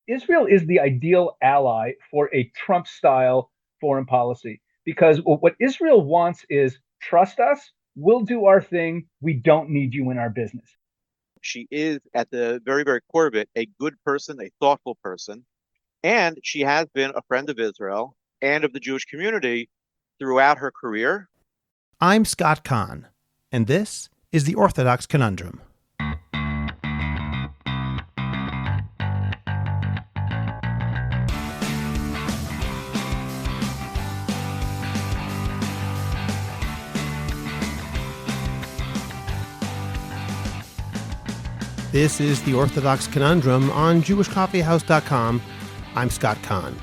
Israel is the ideal ally for a Trump style foreign policy because what Israel wants is trust us, we'll do our thing, we don't need you in our business. She is, at the very, very core of it, a good person, a thoughtful person, and she has been a friend of Israel and of the Jewish community throughout her career. I'm Scott Kahn, and this is the Orthodox Conundrum. This is the Orthodox Conundrum on JewishCoffeehouse.com. I'm Scott Kahn.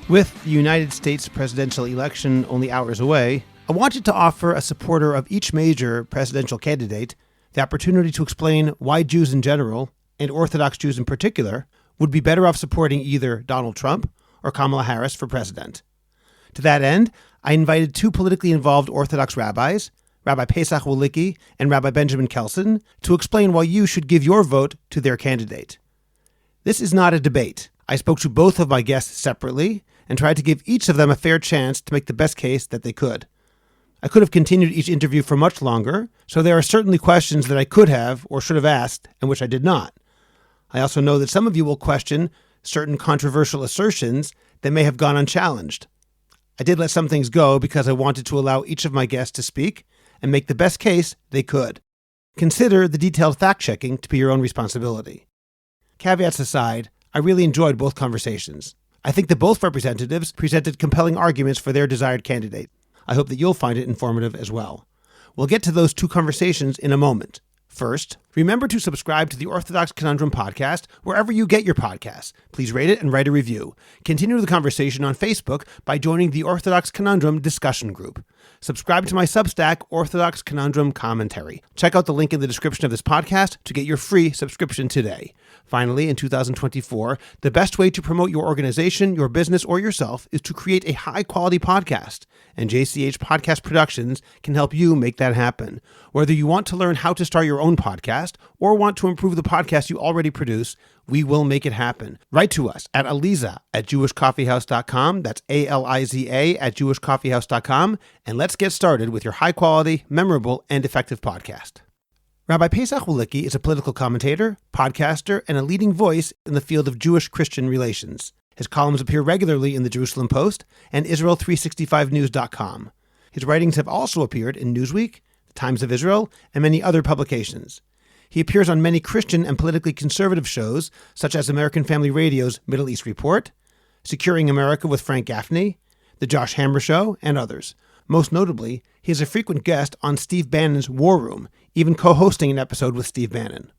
With the United States presidential election only hours away, I wanted to offer a supporter of each major presidential candidate the opportunity to explain why Jews in general, and Orthodox Jews in particular, would be better off supporting either Donald Trump or Kamala Harris for president. To that end, I invited two politically involved Orthodox rabbis, Rabbi Pesach Wolicki and Rabbi Benjamin Kelsen, to explain why you should give your vote to their candidate. This is not a debate. I spoke to both of my guests separately and tried to give each of them a fair chance to make the best case that they could. I could have continued each interview for much longer, so there are certainly questions that I could have or should have asked and which I did not. I also know that some of you will question certain controversial assertions that may have gone unchallenged. I did let some things go because I wanted to allow each of my guests to speak and make the best case they could. Consider the detailed fact-checking to be your own responsibility. Caveats aside, I really enjoyed both conversations. I think that both representatives presented compelling arguments for their desired candidate. I hope that you'll find it informative as well. We'll get to those two conversations in a moment. First, remember to subscribe to the Orthodox Conundrum podcast wherever you get your podcasts. Please rate it and write a review. Continue the conversation on Facebook by joining the Orthodox Conundrum discussion group. Subscribe to my Substack, Orthodox Conundrum Commentary. Check out the link in the description of this podcast to get your free subscription today. Finally, in 2024, the best way to promote your organization, your business, or yourself is to create a high-quality podcast. And JCH Podcast Productions can help you make that happen. Whether you want to learn how to start your own podcast or want to improve the podcast you already produce, we will make it happen. Write to us at aliza@jewishcoffeehouse.com. That's ALIZA @jewishcoffeehouse.com. And let's get started with your high-quality, memorable, and effective podcast. Rabbi Pesach Wolicki is a political commentator, podcaster, and a leading voice in the field of Jewish-Christian relations. His columns appear regularly in the Jerusalem Post and Israel365news.com. His writings have also appeared in Newsweek, the Times of Israel, and many other publications. He appears on many Christian and politically conservative shows, such as American Family Radio's Middle East Report, Securing America with Frank Gaffney, The Josh Hammer Show, and others. Most notably, he is a frequent guest on Steve Bannon's War Room, even co-hosting an episode with Steve Bannon.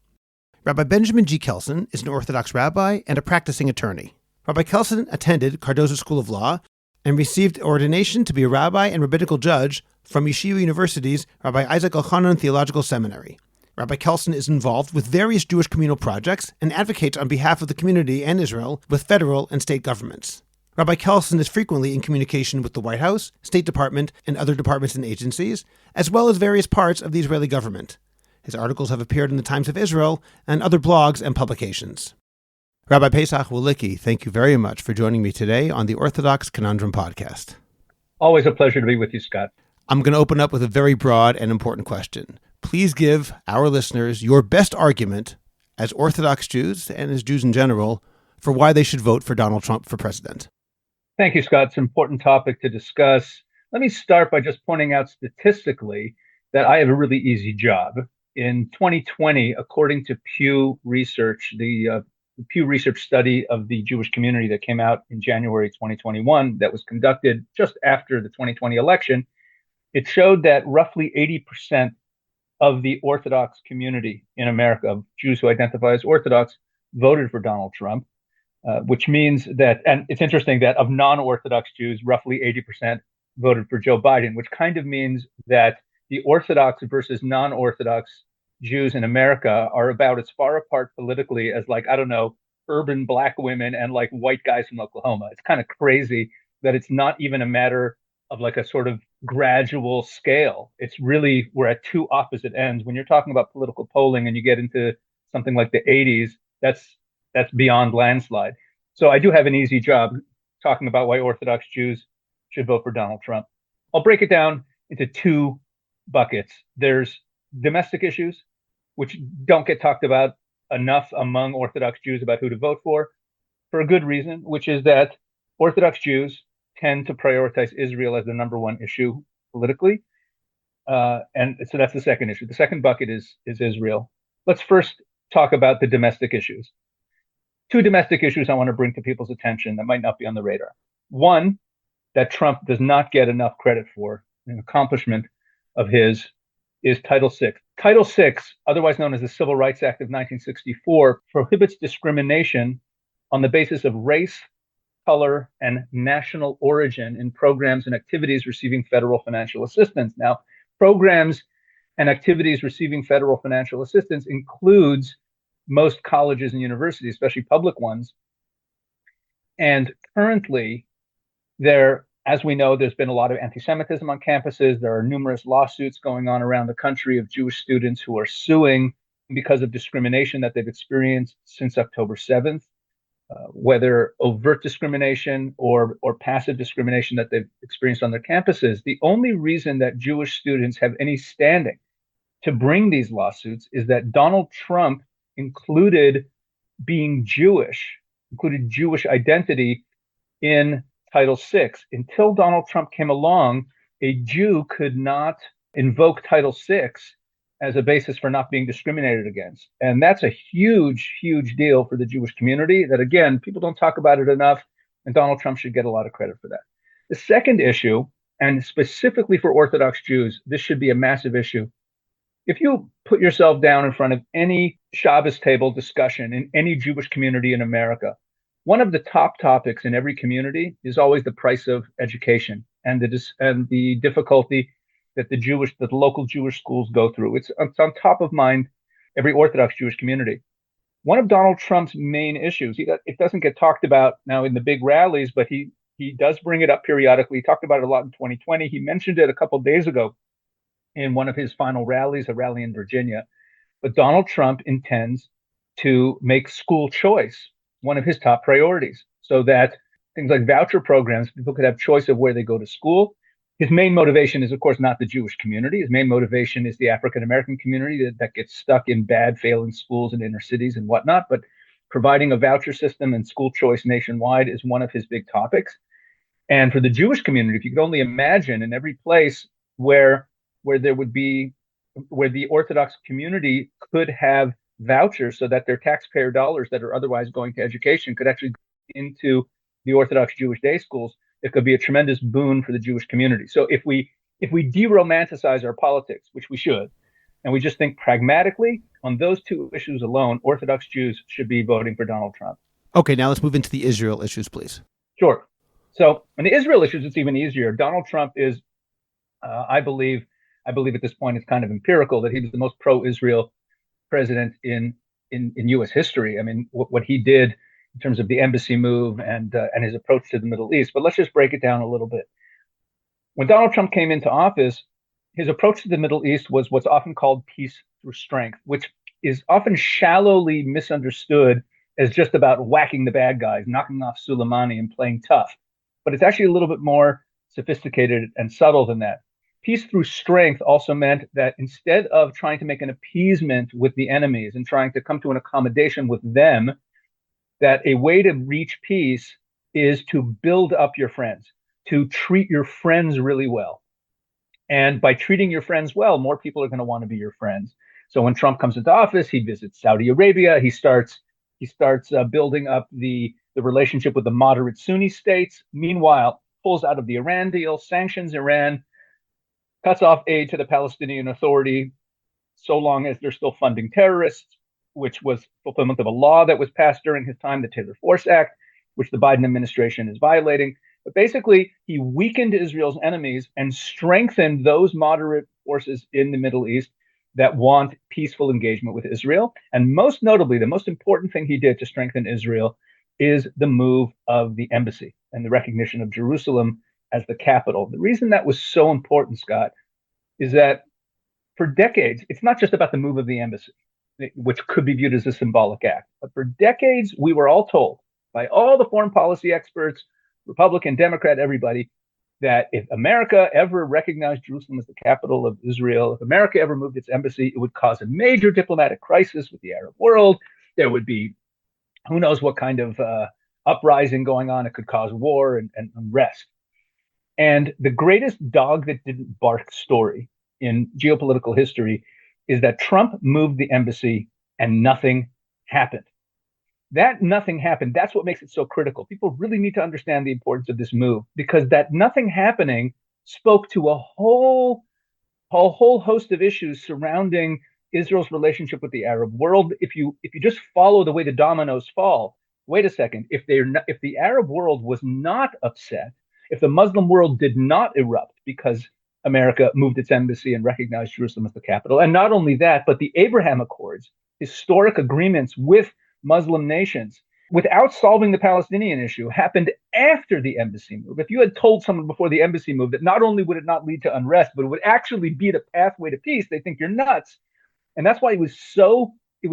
Rabbi Benjamin G. Kelsen is an Orthodox rabbi and a practicing attorney. Rabbi Kelsen attended Cardozo School of Law and received ordination to be a rabbi and rabbinical judge from Yeshiva University's Rabbi Isaac Elchanan Theological Seminary. Rabbi Kelsen is involved with various Jewish communal projects and advocates on behalf of the community and Israel with federal and state governments. Rabbi Kelsen is frequently in communication with the White House, State Department, and other departments and agencies, as well as various parts of the Israeli government. His articles have appeared in the Times of Israel and other blogs and publications. Rabbi Pesach Wolicki, thank you very much for joining me today on the Orthodox Conundrum podcast. Always a pleasure to be with you, Scott. I'm going to open up with a very broad and important question. Please give our listeners your best argument as Orthodox Jews and as Jews in general for why they should vote for Donald Trump for president. Thank you, Scott. It's an important topic to discuss. Let me start by just pointing out statistically that I have a really easy job. In 2020, according to Pew Research, the Pew Research study of the Jewish community that came out in January 2021, that was conducted just after the 2020 election, it showed that roughly 80% of the Orthodox community in America, of Jews who identify as Orthodox, voted for Donald Trump. Which means that, and it's interesting that of non-Orthodox Jews, roughly 80% voted for Joe Biden, which kind of means that the Orthodox versus non-Orthodox Jews in America are about as far apart politically as, like, I don't know, urban Black women and like white guys from Oklahoma. It's kind of crazy that it's not even a matter of like a sort of gradual scale. It's really, we're at two opposite ends. When you're talking about political polling and you get into something like the 80s, that's beyond landslide. So I do have an easy job talking about why Orthodox Jews should vote for Donald Trump. I'll break it down into two buckets. There's domestic issues, which don't get talked about enough among Orthodox Jews about who to vote for a good reason, which is that Orthodox Jews tend to prioritize Israel as the number one issue politically. And so that's the second issue. The second bucket is Israel. Let's first talk about the domestic issues. Two domestic issues I want to bring to people's attention that might not be on the radar. One, that Trump does not get enough credit for, an accomplishment of his, is Title VI. Title VI, otherwise known as the Civil Rights Act of 1964, prohibits discrimination on the basis of race, color, and national origin in programs and activities receiving federal financial assistance. Now, programs and activities receiving federal financial assistance includes most colleges and universities, especially public ones. And currently, as we know, there's been a lot of anti-Semitism on campuses. There are numerous lawsuits going on around the country of Jewish students who are suing because of discrimination that they've experienced since October 7th. Whether overt discrimination or passive discrimination that they've experienced on their campuses. The only reason that Jewish students have any standing to bring these lawsuits is that Donald Trump included Jewish identity in Title VI. Until Donald Trump came along, a Jew could not invoke Title VI as a basis for not being discriminated against. And that's a huge, huge deal for the Jewish community that, again, people don't talk about it enough, and Donald Trump should get a lot of credit for that. The second issue, and specifically for Orthodox Jews, this should be a massive issue. If you put yourself down in front of any Shabbos table discussion in any Jewish community in America, one of the top topics in every community is always the price of education and the difficulty that the local Jewish schools go through. It's on top of mind every Orthodox Jewish community. One of Donald Trump's main issues, it doesn't get talked about now in the big rallies, but he does bring it up periodically. He talked about it a lot in 2020. He mentioned it a couple of days ago in one of his final rallies, a rally in Virginia. But Donald Trump intends to make school choice one of his top priorities so that things like voucher programs, people could have choice of where they go to school. His main motivation is, of course, not the Jewish community. His main motivation is the African-American community that gets stuck in bad, failing schools in inner cities and whatnot. But providing a voucher system and school choice nationwide is one of his big topics. And for the Jewish community, if you could only imagine in every place where the Orthodox community could have vouchers so that their taxpayer dollars that are otherwise going to education could actually go into the Orthodox Jewish day schools, it could be a tremendous boon for the Jewish community. So if we de-romanticize our politics, which we should, and we just think pragmatically on those two issues alone, Orthodox Jews should be voting for Donald Trump. Okay, now let's move into the Israel issues, please. Sure. So on the Israel issues, it's even easier. Donald Trump is, I believe at this point, it's kind of empirical that he was the most pro-Israel president in U.S. history. I mean, what he did in terms of the embassy move and his approach to the Middle East. But let's just break it down a little bit. When Donald Trump came into office, his approach to the Middle East was what's often called peace through strength, which is often shallowly misunderstood as just about whacking the bad guys, knocking off Soleimani and playing tough. But it's actually a little bit more sophisticated and subtle than that. Peace through strength also meant that instead of trying to make an appeasement with the enemies and trying to come to an accommodation with them, that a way to reach peace is to build up your friends, to treat your friends really well. And by treating your friends well, more people are going to want to be your friends. So when Trump comes into office, he visits Saudi Arabia. He starts building up the relationship with the moderate Sunni states. Meanwhile, pulls out of the Iran deal, sanctions Iran, cuts off aid to the Palestinian Authority so long as they're still funding terrorists, which was fulfillment of a law that was passed during his time, the Taylor Force Act, which the Biden administration is violating. But basically, he weakened Israel's enemies and strengthened those moderate forces in the Middle East that want peaceful engagement with Israel. And most notably, the most important thing he did to strengthen Israel is the move of the embassy and the recognition of Jerusalem as the capital. The reason that was so important, Scott, is that for decades, it's not just about the move of the embassy, which could be viewed as a symbolic act. But for decades, we were all told by all the foreign policy experts, Republican, Democrat, everybody, that if America ever recognized Jerusalem as the capital of Israel, if America ever moved its embassy, it would cause a major diplomatic crisis with the Arab world. There would be who knows what kind of uprising going on. It could cause war and unrest. And the greatest dog that didn't bark story in geopolitical history is that Trump moved the embassy and nothing happened. That nothing happened. That's what makes it so critical. People really need to understand the importance of this move, because that nothing happening spoke to a whole host of issues surrounding Israel's relationship with the Arab world. If you just follow the way the dominoes fall, wait a second. If the Arab world was not upset, if the Muslim world did not erupt because America moved its embassy and recognized Jerusalem as the capital, and not only that, but the Abraham Accords, historic agreements with Muslim nations, without solving the Palestinian issue, happened after the embassy move. If you had told someone before the embassy move that not only would it not lead to unrest, but it would actually be the pathway to peace, they think you're nuts. And that's why it was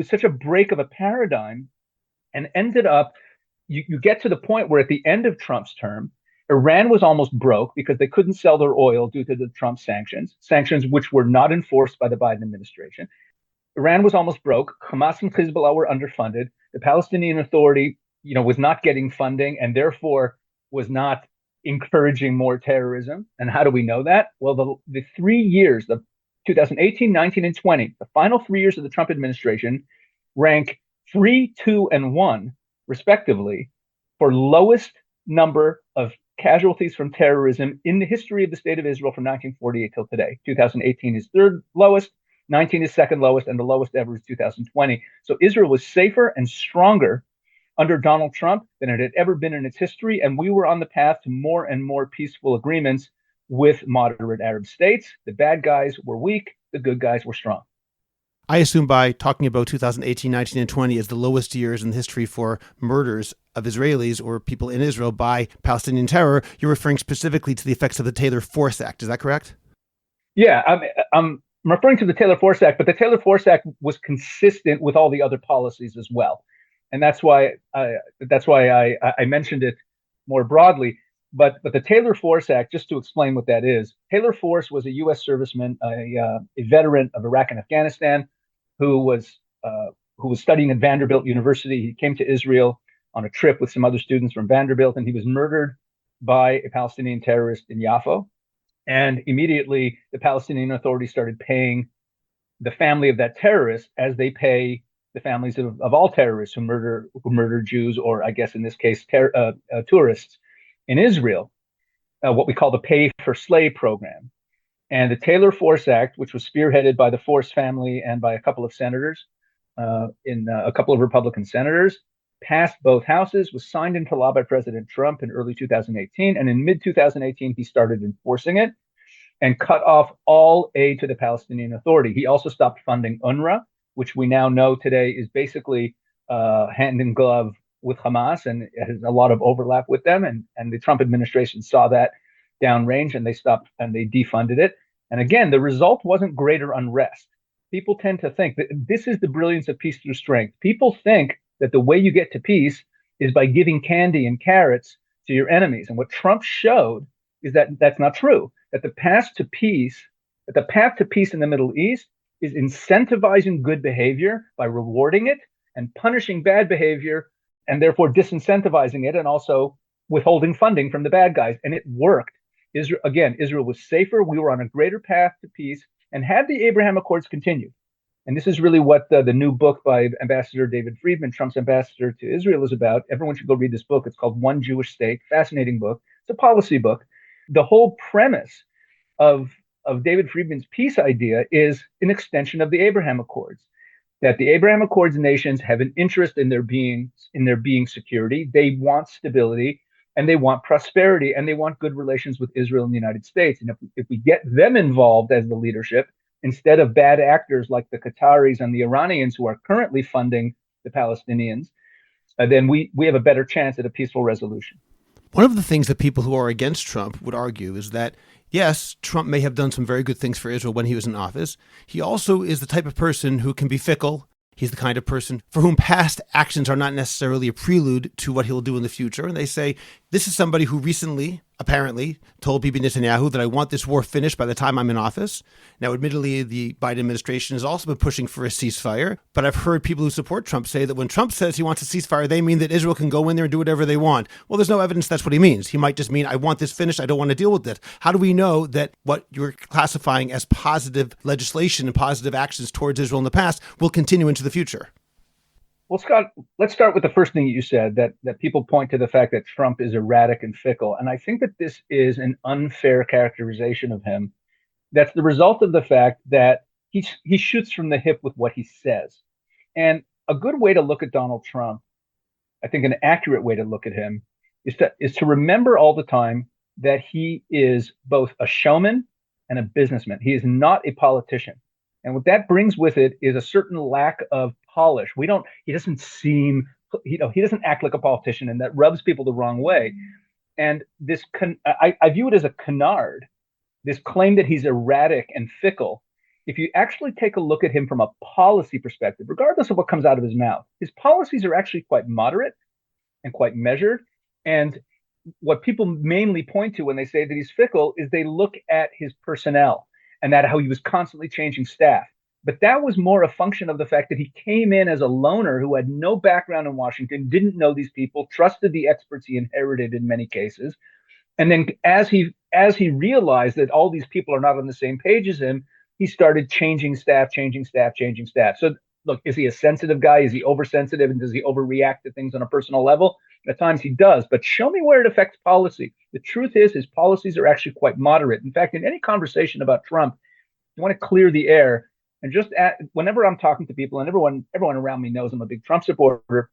such a break of a paradigm, and ended up, you get to the point where at the end of Trump's term, Iran was almost broke because they couldn't sell their oil due to the Trump sanctions which were not enforced by the Biden administration. Iran was almost broke. Hamas and Hezbollah were underfunded. The Palestinian Authority, was not getting funding and therefore was not encouraging more terrorism. And how do we know that? Well, the 3 years, the 2018, 19, and 20, the final 3 years of the Trump administration rank 3, 2, and 1, respectively, for lowest number of casualties from terrorism in the history of the state of Israel from 1948 till today. 2018 is third lowest, 19 is second lowest, and the lowest ever is 2020. So Israel was safer and stronger under Donald Trump than it had ever been in its history, and we were on the path to more and more peaceful agreements with moderate Arab states. The bad guys were weak, the good guys were strong. I assume by talking about 2018, 19, and 20 as the lowest years in history for murders of Israelis or people in Israel by Palestinian terror, you're referring specifically to the effects of the Taylor Force Act. Is that correct? Yeah, I'm referring to the Taylor Force Act, but the Taylor Force Act was consistent with all the other policies as well. And that's why I mentioned it more broadly. But the Taylor Force Act, just to explain what that is, Taylor Force was a U.S. serviceman, a veteran of Iraq and Afghanistan, who was studying at Vanderbilt University. He came to Israel on a trip with some other students from Vanderbilt, and he was murdered by a Palestinian terrorist in Yaffo. And immediately, the Palestinian Authority started paying the family of that terrorist as they pay the families of all terrorists who murder Jews, or I guess in this case, tourists in Israel, what we call the Pay for Slay program. And the Taylor Force Act, which was spearheaded by the Force family and by a couple of senators, a couple of Republican senators, passed both houses, was signed into law by President Trump in early 2018. And in mid-2018, he started enforcing it and cut off all aid to the Palestinian Authority. He also stopped funding UNRWA, which we now know today is basically hand in glove with Hamas and has a lot of overlap with them. And the Trump administration saw that downrange, and they stopped and they defunded it. And again, the result wasn't greater unrest. People tend to think that this is the brilliance of peace through strength. People think that the way you get to peace is by giving candy and carrots to your enemies. And what Trump showed is that that's not true. That the path to peace in the Middle East is incentivizing good behavior by rewarding it and punishing bad behavior, and therefore disincentivizing it and also withholding funding from the bad guys. And it worked. Israel was safer. We were on a greater path to peace. And had the Abraham Accords continued, and this is really what the new book by Ambassador David Friedman, Trump's ambassador to Israel, is about. Everyone should go read this book. It's called One Jewish State. Fascinating book. It's a policy book. The whole premise of David Friedman's peace idea is an extension of the Abraham Accords. That the Abraham Accords nations have an interest in there being security. They want stability, and they want prosperity, and they want good relations with Israel and the United States. And if we get them involved as the leadership, instead of bad actors like the Qataris and the Iranians who are currently funding the Palestinians, then we have a better chance at a peaceful resolution. One of the things that people who are against Trump would argue is that, yes, Trump may have done some very good things for Israel when he was in office. He also is the type of person who can be fickle He's the kind of person for whom past actions are not necessarily a prelude to what he'll do in the future. And they say, this is somebody who recently, apparently, told Bibi Netanyahu that I want this war finished by the time I'm in office. Now, admittedly, the Biden administration has also been pushing for a ceasefire. But I've heard people who support Trump say that when Trump says he wants a ceasefire, they mean that Israel can go in there and do whatever they want. Well, there's no evidence that's what he means. He might just mean, I want this finished. I don't want to deal with it. How do we know that what you're classifying as positive legislation and positive actions towards Israel in the past will continue into the future? Well, Scott, let's start with the first thing you said, that people point to the fact that Trump is erratic and fickle. And I think that this is an unfair characterization of him. That's the result of the fact that he shoots from the hip with what he says. And a good way to look at Donald Trump, I think an accurate way to look at him, is to remember all the time that he is both a showman and a businessman. He is not a politician. And what that brings with it is a certain lack of polish. He doesn't act like a politician, and that rubs people the wrong way. And I view it as a canard, this claim that he's erratic and fickle. If you actually take a look at him from a policy perspective, regardless of what comes out of his mouth, his policies are actually quite moderate and quite measured. And what people mainly point to when they say that he's fickle is they look at his personnel and that how he was constantly changing staff. But that was more a function of the fact that he came in as a loner who had no background in Washington, didn't know these people, trusted the experts he inherited in many cases. And then as he realized that all these people are not on the same page as him, he started changing staff. So look, is he a sensitive guy? Is he oversensitive? And does he overreact to things on a personal level? At times he does, but show me where it affects policy. The truth is his policies are actually quite moderate. In fact, in any conversation about Trump, you want to clear the air. And whenever I'm talking to people, and everyone around me knows I'm a big Trump supporter,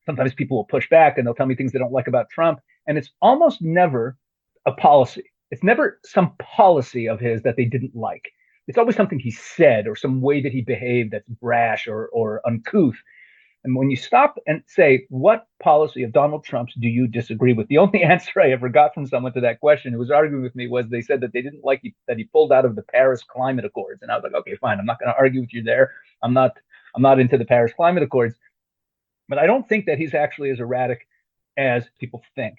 sometimes people will push back and they'll tell me things they don't like about Trump. And it's almost never a policy. It's never some policy of his that they didn't like. It's always something he said or some way that he behaved that's brash or uncouth. And when you stop and say, what policy of Donald Trump's do you disagree with? The only answer I ever got from someone to that question who was arguing with me was they said that they didn't like that he pulled out of the Paris Climate Accords. And I was like, okay, fine. I'm not going to argue with you there. I'm not into the Paris Climate Accords. But I don't think that he's actually as erratic as people think.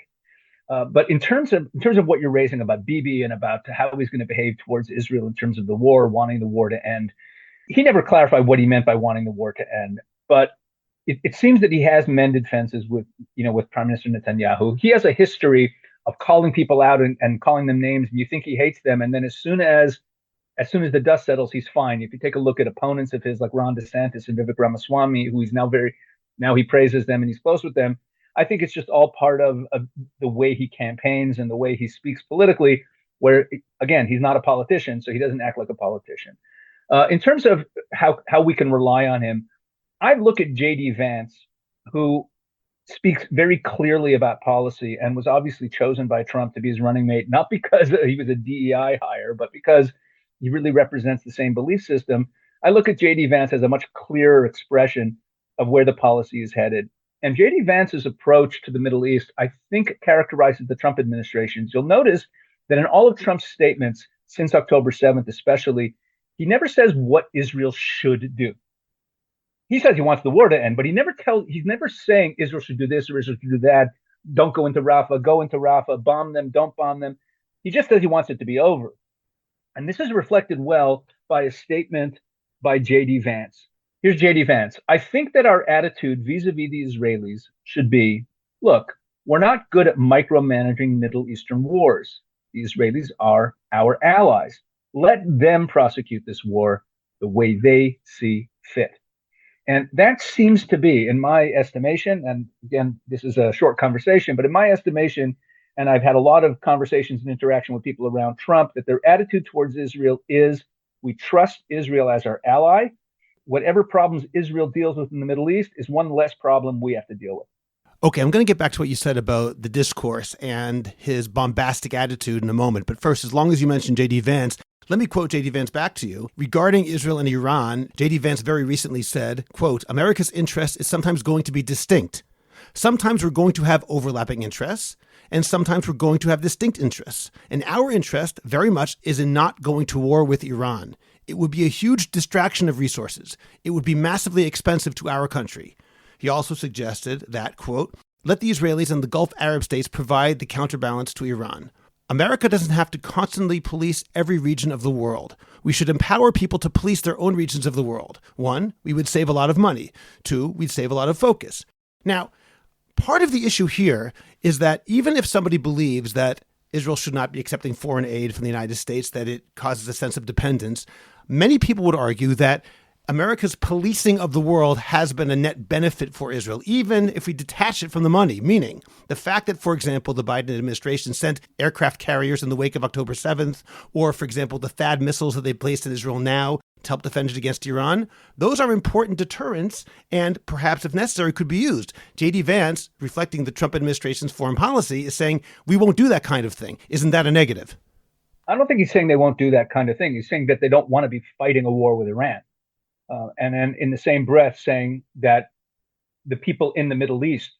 But in terms of what you're raising about Bibi and about how he's going to behave towards Israel in terms of the war, wanting the war to end, he never clarified what he meant by wanting the war to end. But it seems that he has mended fences with Prime Minister Netanyahu. He has a history of calling people out and calling them names, and you think he hates them, and then as soon as the dust settles, he's fine. If you take a look at opponents of his like Ron DeSantis and Vivek Ramaswamy, who he's now he praises them and he's close with them. I think it's just all part of the way he campaigns and the way he speaks politically, where, again, he's not a politician, so he doesn't act like a politician. In terms of how we can rely on him, I look at J.D. Vance, who speaks very clearly about policy and was obviously chosen by Trump to be his running mate, not because he was a DEI hire, but because he really represents the same belief system. I look at J.D. Vance as a much clearer expression of where the policy is headed. And J.D. Vance's approach to the Middle East, I think, characterizes the Trump administration. You'll notice that in all of Trump's statements since October 7th, especially, he never says what Israel should do. He says he wants the war to end, but he's never saying Israel should do this or Israel should do that. Don't go into Rafah, go into Rafah, bomb them, don't bomb them. He just says he wants it to be over. And this is reflected well by a statement by J.D. Vance. Here's J.D. Vance. I think that our attitude vis-a-vis the Israelis should be, look, we're not good at micromanaging Middle Eastern wars. The Israelis are our allies. Let them prosecute this war the way they see fit. And that seems to be, in my estimation, and again, this is a short conversation, but in my estimation, and I've had a lot of conversations and interaction with people around Trump, that their attitude towards Israel is we trust Israel as our ally. Whatever problems Israel deals with in the Middle East is one less problem we have to deal with. Okay, I'm going to get back to what you said about the discourse and his bombastic attitude in a moment. But first, as long as you mentioned J.D. Vance, let me quote J.D. Vance back to you. Regarding Israel and Iran, J.D. Vance very recently said, quote, America's interest is sometimes going to be distinct. Sometimes we're going to have overlapping interests, and sometimes we're going to have distinct interests. And our interest very much is in not going to war with Iran. It would be a huge distraction of resources. It would be massively expensive to our country. He also suggested that, quote, let the Israelis and the Gulf Arab states provide the counterbalance to Iran. America doesn't have to constantly police every region of the world. We should empower people to police their own regions of the world. 1, we would save a lot of money. 2, we'd save a lot of focus. Now, part of the issue here is that even if somebody believes that Israel should not be accepting foreign aid from the United States, that it causes a sense of dependence, many people would argue that America's policing of the world has been a net benefit for Israel, even if we detach it from the money, meaning the fact that, for example, the Biden administration sent aircraft carriers in the wake of October 7th, or, for example, the THAAD missiles that they placed in Israel now to help defend it against Iran, those are important deterrents and perhaps, if necessary, could be used. J.D. Vance, reflecting the Trump administration's foreign policy, is saying we won't do that kind of thing. Isn't that a negative? I don't think he's saying they won't do that kind of thing. He's saying that they don't want to be fighting a war with Iran. And then in the same breath saying that the people in the Middle East,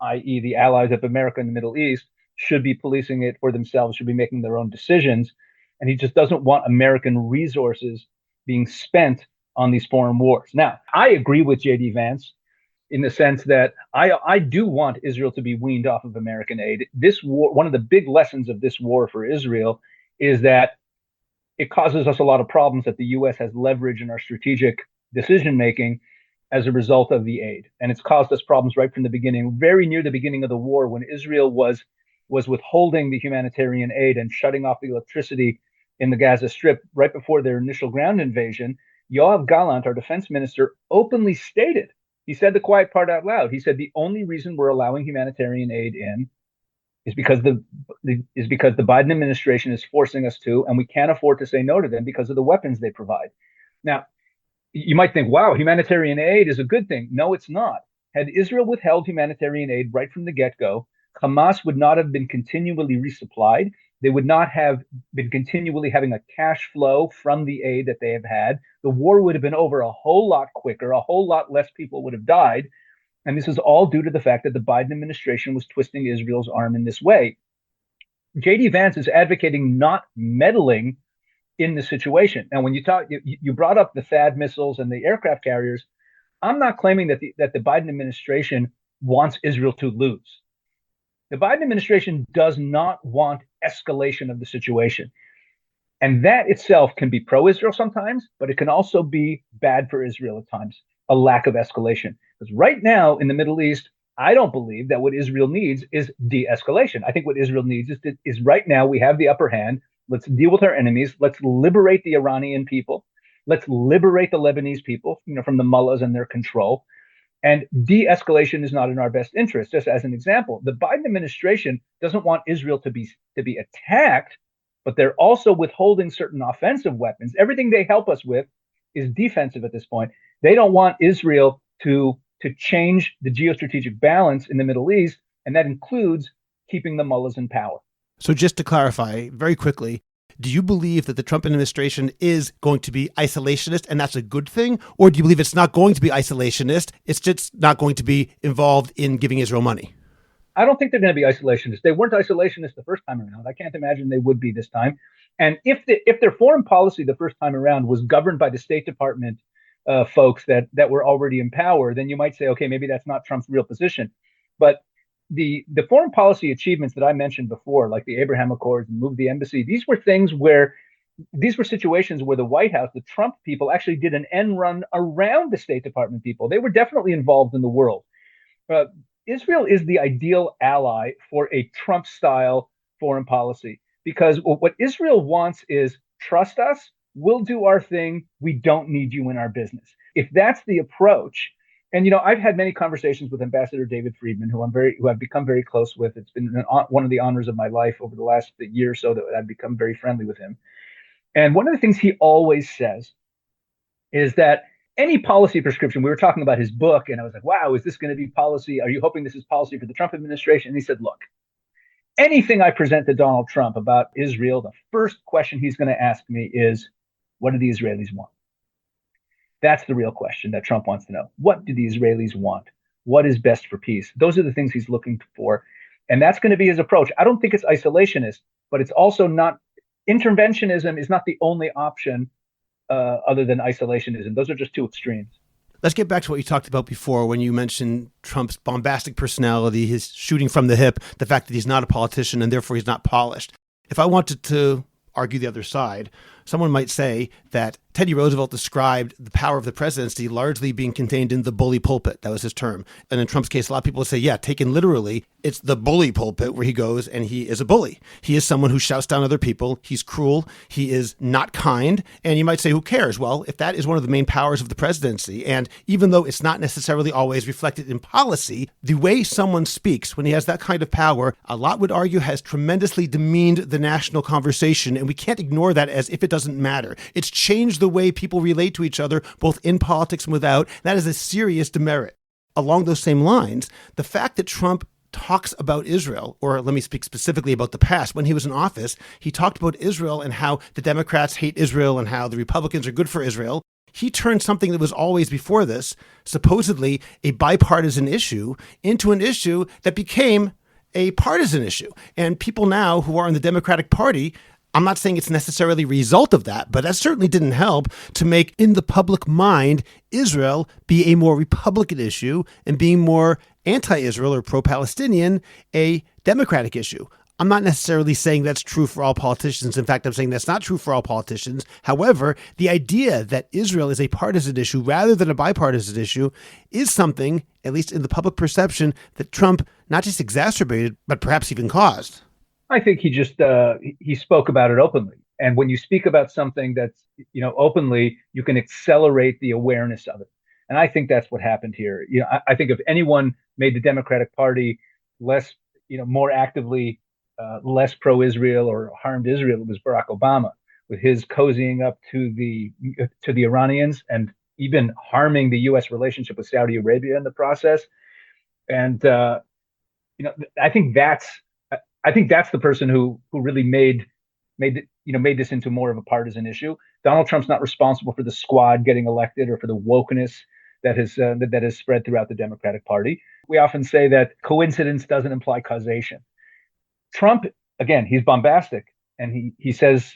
i.e. the allies of America in the Middle East, should be policing it for themselves, should be making their own decisions. And he just doesn't want American resources being spent on these foreign wars. Now, I agree with J.D. Vance in the sense that I do want Israel to be weaned off of American aid. This war, one of the big lessons of this war for Israel is that it causes us a lot of problems that the U.S. has leverage in our strategic decision-making as a result of the aid. And it's caused us problems right from the beginning, very near the beginning of the war, when Israel was withholding the humanitarian aid and shutting off the electricity in the Gaza Strip right before their initial ground invasion. Yoav Gallant, our defense minister, openly stated, he said the quiet part out loud. He said the only reason we're allowing humanitarian aid in is because the Biden administration is forcing us to, and we can't afford to say no to them because of the weapons they provide. Now, you might think, wow, humanitarian aid is a good thing. No, it's not. Had Israel withheld humanitarian aid right from the get-go, Hamas would not have been continually resupplied. They would not have been continually having a cash flow from the aid that they have had. The war would have been over a whole lot quicker. A whole lot less people would have died. And this is all due to the fact that the Biden administration was twisting Israel's arm in this way. J.D. Vance is advocating not meddling in the situation. Now, when you brought up the THAAD missiles and the aircraft carriers, I'm not claiming that the Biden administration wants Israel to lose. The Biden administration does not want escalation of the situation. And that itself can be pro-Israel sometimes, but it can also be bad for Israel at times, a lack of escalation. Because right now in the Middle East, I don't believe that what Israel needs is de-escalation. I think what Israel needs is right now we have the upper hand. Let's deal with our enemies. Let's liberate the Iranian people. Let's liberate the Lebanese people, from the mullahs and their control. And de-escalation is not in our best interest. Just as an example, the Biden administration doesn't want Israel to be attacked, but they're also withholding certain offensive weapons. Everything they help us with is defensive at this point. They don't want Israel to change the geostrategic balance in the Middle East, and that includes keeping the mullahs in power. So just to clarify very quickly, do you believe that the Trump administration is going to be isolationist and that's a good thing? Or do you believe it's not going to be isolationist? It's just not going to be involved in giving Israel money? I don't think they're going to be isolationist. They weren't isolationist the first time around. I can't imagine they would be this time. And if their foreign policy the first time around was governed by the State Department folks that were already in power, then you might say, okay, maybe that's not Trump's real position. But the foreign policy achievements that I mentioned before, like the Abraham Accords and move the embassy, these were situations where the White House, the Trump people, actually did an end run around the State Department people. They were definitely involved in the world. Israel is the ideal ally for a Trump-style foreign policy because what Israel wants is trust us, we'll do our thing, we don't need you in our business. If that's the approach, and I've had many conversations with Ambassador David Friedman, who I've become very close with. It's been one of the honors of my life over the last year or so that I've become very friendly with him. And one of the things he always says is that any policy prescription, we were talking about his book, and I was like, wow, is this going to be policy? Are you hoping this is policy for the Trump administration? And he said, look, anything I present to Donald Trump about Israel, the first question he's going to ask me is, what do the Israelis want? That's the real question that Trump wants to know. What do the Israelis want? What is best for peace? Those are the things he's looking for. And that's going to be his approach. I don't think it's isolationist, but it's also not, interventionism is not the only option other than isolationism. Those are just two extremes. Let's get back to what you talked about before when you mentioned Trump's bombastic personality, his shooting from the hip, the fact that he's not a politician and therefore he's not polished. If I wanted to argue the other side, someone might say that Teddy Roosevelt described the power of the presidency largely being contained in the bully pulpit. That was his term. And in Trump's case, a lot of people would say, yeah, taken literally, it's the bully pulpit where he goes and he is a bully. He is someone who shouts down other people. He's cruel. He is not kind. And you might say, who cares? Well, if that is one of the main powers of the presidency, and even though it's not necessarily always reflected in policy, the way someone speaks when he has that kind of power, a lot would argue has tremendously demeaned the national conversation. And we can't ignore that as if it doesn't matter. It's changed the way people relate to each other, both in politics and without. That is a serious demerit. Along those same lines, the fact that Trump talks about Israel, or let me speak specifically about the past, when he was in office, he talked about Israel and how the Democrats hate Israel and how the Republicans are good for Israel. He turned something that was always before this, supposedly a bipartisan issue, into an issue that became a partisan issue. And people now who are in the Democratic Party, I'm not saying it's necessarily a result of that, but that certainly didn't help to make, in the public mind, Israel be a more Republican issue and being more anti-Israel or pro-Palestinian a Democratic issue. I'm not necessarily saying that's true for all politicians. In fact, I'm saying that's not true for all politicians. However, the idea that Israel is a partisan issue rather than a bipartisan issue is something, at least in the public perception, that Trump not just exacerbated, but perhaps even caused. I think he just he spoke about it openly. And when you speak about something that's, openly, you can accelerate the awareness of it. And I think that's what happened here. I think if anyone made the Democratic Party less, more actively less pro-Israel or harmed Israel, it was Barack Obama, with his cozying up to the Iranians and even harming the U.S. relationship with Saudi Arabia in the process. And I think that's the person who really made this into more of a partisan issue. Donald Trump's not responsible for the squad getting elected or for the wokeness that has spread throughout the Democratic Party. We often say that coincidence doesn't imply causation. Trump, again, he's bombastic, and he says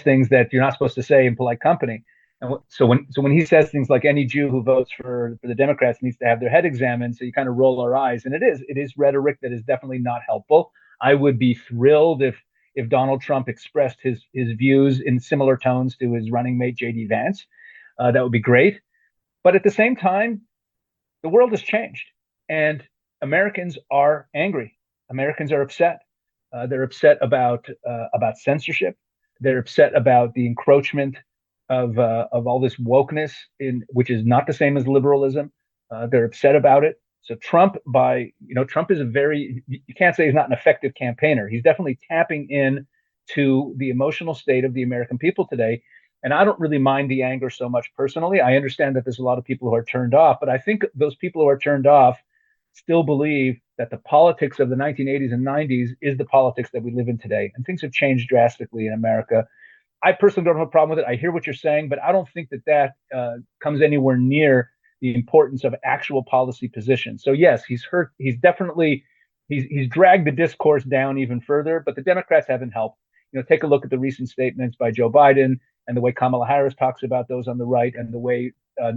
things that you're not supposed to say in polite company. And so when he says things like any Jew who votes for the Democrats needs to have their head examined, so you kind of roll our eyes, and it is rhetoric that is definitely not helpful. I would be thrilled if Donald Trump expressed his views in similar tones to his running mate J.D. Vance. That would be great. But at the same time, the world has changed, and Americans are angry. Americans are upset. They're upset about censorship. They're upset about the encroachment of all this wokeness, which is not the same as liberalism. They're upset about it. So Trump is you can't say he's not an effective campaigner. He's definitely tapping in to the emotional state of the American people today. And I don't really mind the anger so much personally. I understand that there's a lot of people who are turned off, but I think those people who are turned off still believe that the politics of the 1980s and 90s is the politics that we live in today. And things have changed drastically in America. I personally don't have a problem with it. I hear what you're saying, but I don't think that comes anywhere near the importance of actual policy positions. So yes, he's dragged the discourse down even further, but the Democrats haven't helped. Take a look at the recent statements by Joe Biden and the way Kamala Harris talks about those on the right, and the way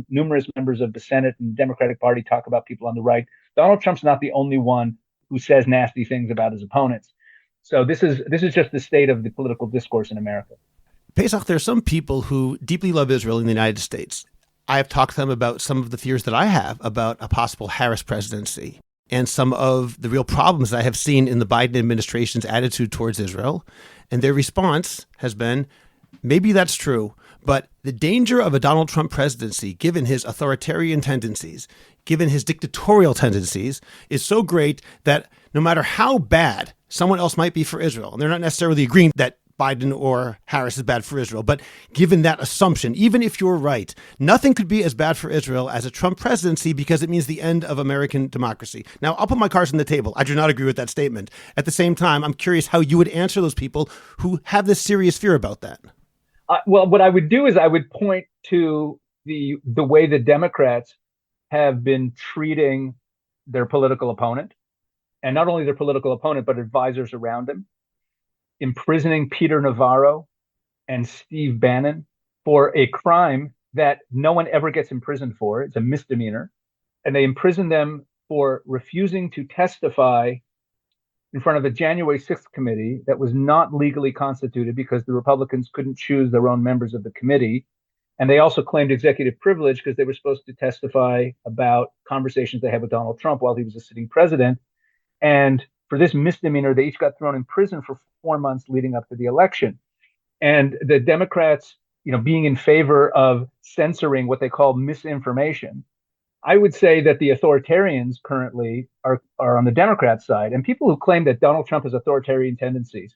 numerous members of the Senate and Democratic Party talk about people on the right. Donald Trump's not the only one who says nasty things about his opponents. So this is just the state of the political discourse in America. Pesach, there are some people who deeply love Israel in the United States. I have talked to them about some of the fears that I have about a possible Harris presidency and some of the real problems that I have seen in the Biden administration's attitude towards Israel. And their response has been, maybe that's true, but the danger of a Donald Trump presidency, given his authoritarian tendencies, given his dictatorial tendencies, is so great that no matter how bad someone else might be for Israel, and they're not necessarily agreeing that Biden or Harris is bad for Israel, but given that assumption, even if you're right, nothing could be as bad for Israel as a Trump presidency because it means the end of American democracy. Now, I'll put my cards on the table. I do not agree with that statement. At the same time, I'm curious how you would answer those people who have this serious fear about that. Well, what I would do is I would point to the way the Democrats have been treating their political opponent, and not only their political opponent, but advisors around him, imprisoning Peter Navarro and Steve Bannon for a crime that no one ever gets imprisoned for. It's a misdemeanor. And they imprisoned them for refusing to testify in front of a January 6th committee that was not legally constituted because the Republicans couldn't choose their own members of the committee. And they also claimed executive privilege because they were supposed to testify about conversations they had with Donald Trump while he was a sitting president. And for this misdemeanor, they each got thrown in prison for 4 months leading up to the election. And the Democrats, being in favor of censoring what they call misinformation, I would say that the authoritarians currently are on the Democrat side. And people who claim that Donald Trump has authoritarian tendencies,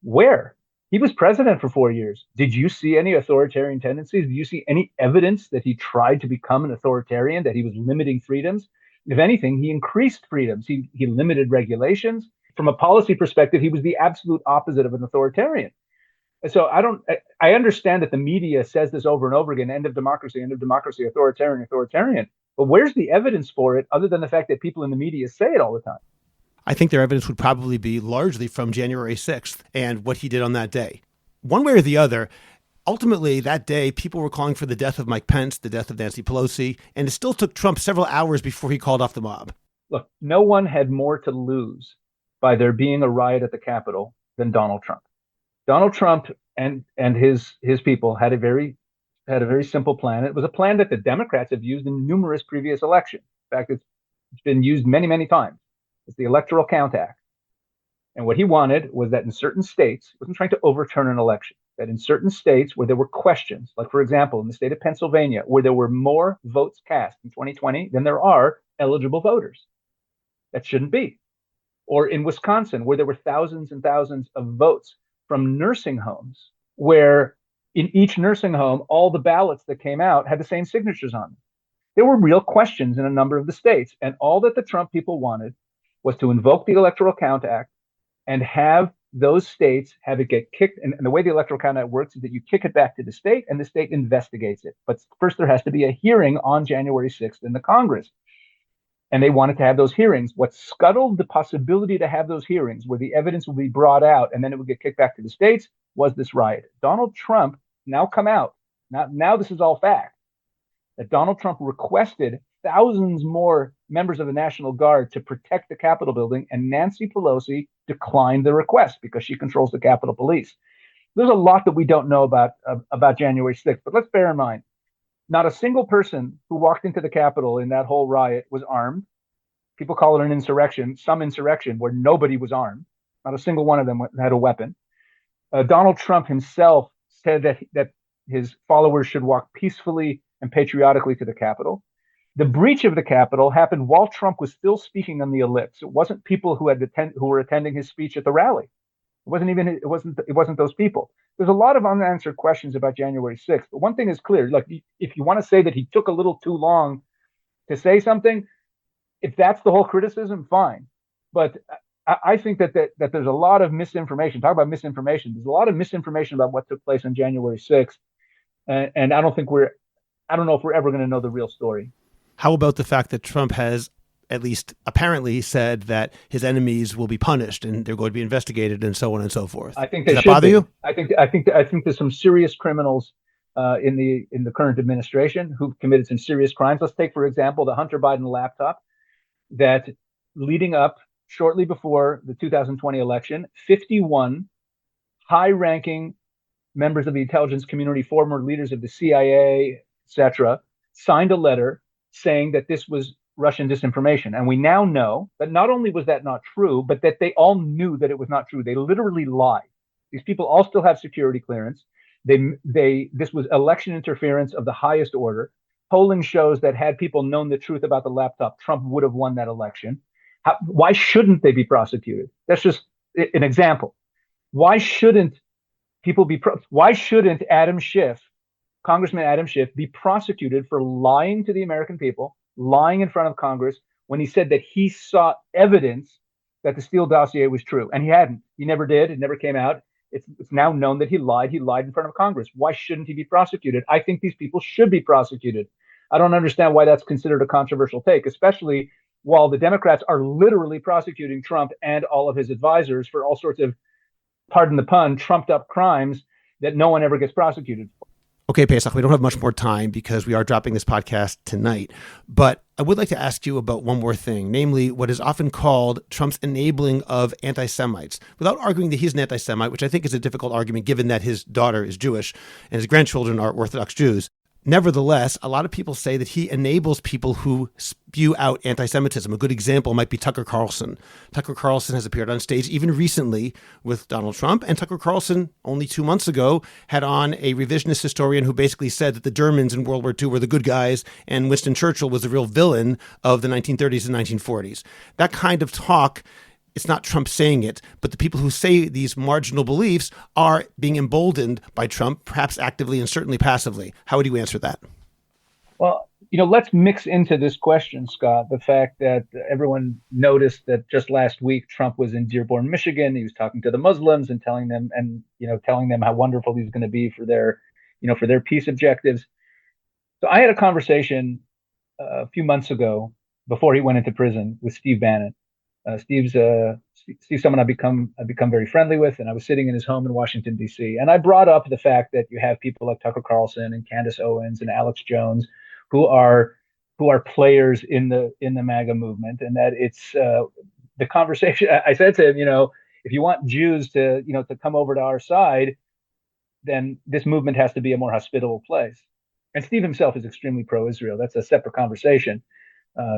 where? He was president for 4 years. Did you see any authoritarian tendencies? Did you see any evidence that he tried to become an authoritarian, that he was limiting freedoms? If anything, he increased freedoms. He limited regulations. From a policy perspective, he was the absolute opposite of an authoritarian. So I understand that the media says this over and over again, end of democracy, authoritarian, authoritarian. But where's the evidence for it other than the fact that people in the media say it all the time? I think their evidence would probably be largely from January 6th and what he did on that day. One way or the other, ultimately that day, people were calling for the death of Mike Pence, the death of Nancy Pelosi, and it still took Trump several hours before he called off the mob. Look, no one had more to lose by there being a riot at the Capitol than Donald Trump. Donald Trump and his people had a very simple plan. It was a plan that the Democrats have used in numerous previous elections. In fact, it's been used many, many times. It's the Electoral Count Act. And what he wanted was that in certain states, he wasn't trying to overturn an election, that in certain states where there were questions, like, for example, in the state of Pennsylvania, where there were more votes cast in 2020 than there are eligible voters. That shouldn't be. Or in Wisconsin, where there were thousands and thousands of votes from nursing homes, where in each nursing home, all the ballots that came out had the same signatures on them. There were real questions in a number of the states. And all that the Trump people wanted was to invoke the Electoral Count Act and have those states have it get kicked. And the way the Electoral Count Act works is that you kick it back to the state and the state investigates it. But first, there has to be a hearing on January 6th in the Congress. And they wanted to have those hearings. What scuttled the possibility to have those hearings where the evidence would be brought out and then it would get kicked back to the states was this riot. Donald Trump now come out. Now this is all fact. That Donald Trump requested thousands more members of the National Guard to protect the Capitol building, and Nancy Pelosi declined the request because she controls the Capitol Police. There's a lot that we don't know about January 6th, but let's bear in mind, not a single person who walked into the Capitol in that whole riot was armed. People call it an insurrection, some insurrection where nobody was armed. Not a single one of them had a weapon. Donald Trump himself said that his followers should walk peacefully and patriotically to the Capitol. The breach of the Capitol happened while Trump was still speaking on the ellipse. It wasn't people who were attending his speech at the rally. It wasn't those people. There's a lot of unanswered questions about January 6th. But one thing is clear: like, if you want to say that he took a little too long to say something, if that's the whole criticism, fine. But I think that there's a lot of misinformation. Talk about misinformation. There's a lot of misinformation about what took place on January 6th, and I don't know if we're ever going to know the real story. How about the fact that Trump has at least apparently said that his enemies will be punished and they're going to be investigated and so on and so forth? I think they Does that should bother be. you? I think there's some serious criminals in the current administration who've committed some serious crimes. Let's take, for example, the Hunter Biden laptop that leading up shortly before the 2020 election, 51 high-ranking members of the intelligence community, former leaders of the CIA, etc., signed a letter saying that this was Russian disinformation. And we now know that not only was that not true, but that they all knew that it was not true. They literally lied. These people all still have security clearance. This was election interference of the highest order. Polling shows that had people known the truth about the laptop, Trump would have won that election. Why shouldn't they be prosecuted? That's just an example. Why shouldn't why shouldn't Congressman Adam Schiff, be prosecuted for lying to the American people, lying in front of Congress when he said that he saw evidence that the Steele dossier was true? And he hadn't. He never did. It never came out. It's now known that he lied. He lied in front of Congress. Why shouldn't he be prosecuted? I think these people should be prosecuted. I don't understand why that's considered a controversial take, especially while the Democrats are literally prosecuting Trump and all of his advisors for all sorts of, pardon the pun, trumped up crimes that no one ever gets prosecuted for. Okay, Pesach, we don't have much more time because we are dropping this podcast tonight. But I would like to ask you about one more thing, namely what is often called Trump's enabling of anti-Semites. Without arguing that he's an anti-Semite, which I think is a difficult argument given that his daughter is Jewish and his grandchildren are Orthodox Jews. Nevertheless, a lot of people say that he enables people who spew out anti-Semitism. A good example might be Tucker Carlson. Tucker Carlson has appeared on stage even recently with Donald Trump, and Tucker Carlson, only 2 months ago, had on a revisionist historian who basically said that the Germans in World War II were the good guys and Winston Churchill was the real villain of the 1930s and 1940s. That kind of talk, it's not Trump saying it, but the people who say these marginal beliefs are being emboldened by Trump, perhaps actively and certainly passively. How would you answer that? Well, let's mix into this question, Scott, the fact that everyone noticed that just last week Trump was in Dearborn, Michigan. He was talking to the Muslims and telling them how wonderful he's going to be for their peace objectives. So I had a conversation a few months ago before he went into prison with Steve Bannon. Steve's someone I've become very friendly with, and I was sitting in his home in Washington, D.C. And I brought up the fact that you have people like Tucker Carlson and Candace Owens and Alex Jones who are players in the MAGA movement, and that it's the conversation. I said to him, if you want Jews to come over to our side, then this movement has to be a more hospitable place. And Steve himself is extremely pro-Israel. That's a separate conversation.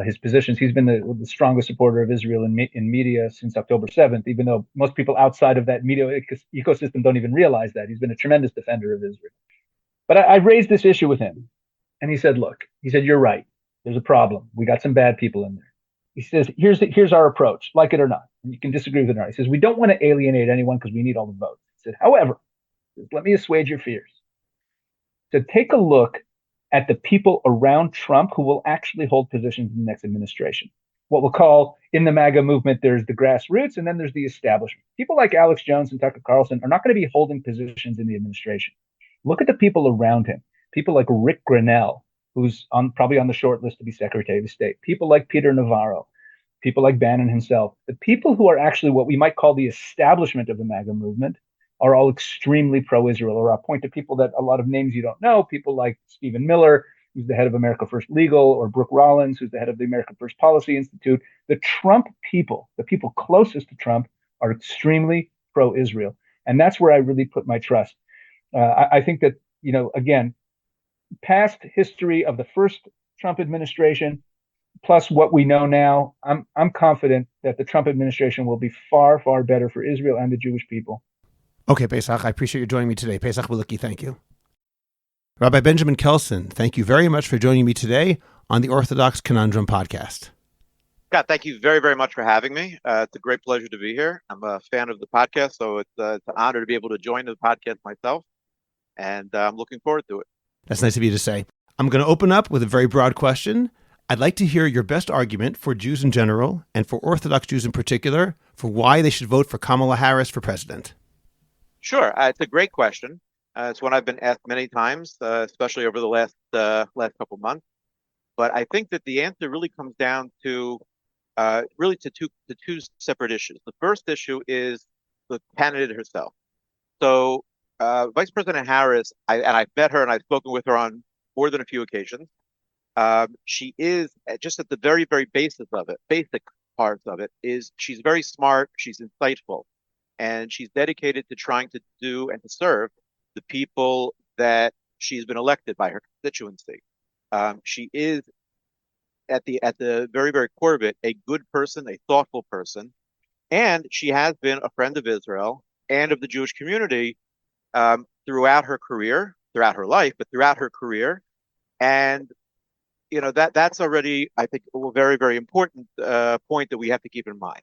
His positions, he's been the strongest supporter of Israel in media since October 7th, even though most people outside of that media ecosystem don't even realize that. He's been a tremendous defender of Israel. But I raised this issue with him, and he said, you're right. There's a problem. We got some bad people in there. He says, here's our approach, like it or not. And you can disagree with it or not. He says, we don't want to alienate anyone because we need all the votes. He said, however, let me assuage your fears. So take a look at the people around Trump who will actually hold positions in the next administration. What we'll call in the MAGA movement, there's the grassroots, and then there's the establishment. People like Alex Jones and Tucker Carlson are not going to be holding positions in the administration. Look at the people around him. People like Rick Grinnell, who's probably on the short list to be Secretary of State. People like Peter Navarro. People like Bannon himself. The people who are actually what we might call the establishment of the MAGA movement are all extremely pro-Israel. Or I'll point to people that a lot of names you don't know, people like Stephen Miller, who's the head of America First Legal, or Brooke Rollins, who's the head of the America First Policy Institute. The Trump people, the people closest to Trump, are extremely pro-Israel. And that's where I really put my trust. I think that, again, past history of the first Trump administration, plus what we know now, I'm confident that the Trump administration will be far, far better for Israel and the Jewish people. Okay, Pesach, I appreciate you joining me today. Pesach Wolicki, thank you. Rabbi Benjamin Kelsen, thank you very much for joining me today on the Orthodox Conundrum podcast. Scott, thank you very, very much for having me. It's a great pleasure to be here. I'm a fan of the podcast, so it's an honor to be able to join the podcast myself, and I'm looking forward to it. That's nice of you to say. I'm going to open up with a very broad question. I'd like to hear your best argument for Jews in general and for Orthodox Jews in particular for why they should vote for Kamala Harris for president. Sure. It's a great question. It's one I've been asked many times, especially over the last couple months. But I think that the answer really comes down to two separate issues. The first issue is the candidate herself. So Vice President Harris, I've met her and I've spoken with her on more than a few occasions. She is just at the very, very basic parts of it is she's very smart, she's insightful, and she's dedicated to trying to do and to serve the people that she's been elected by her constituency. She is at the very, very core of it, a good person, a thoughtful person, and she has been a friend of Israel and of the Jewish community throughout her career, throughout her life, but throughout her career. And that's already, I think, a very, very important point that we have to keep in mind.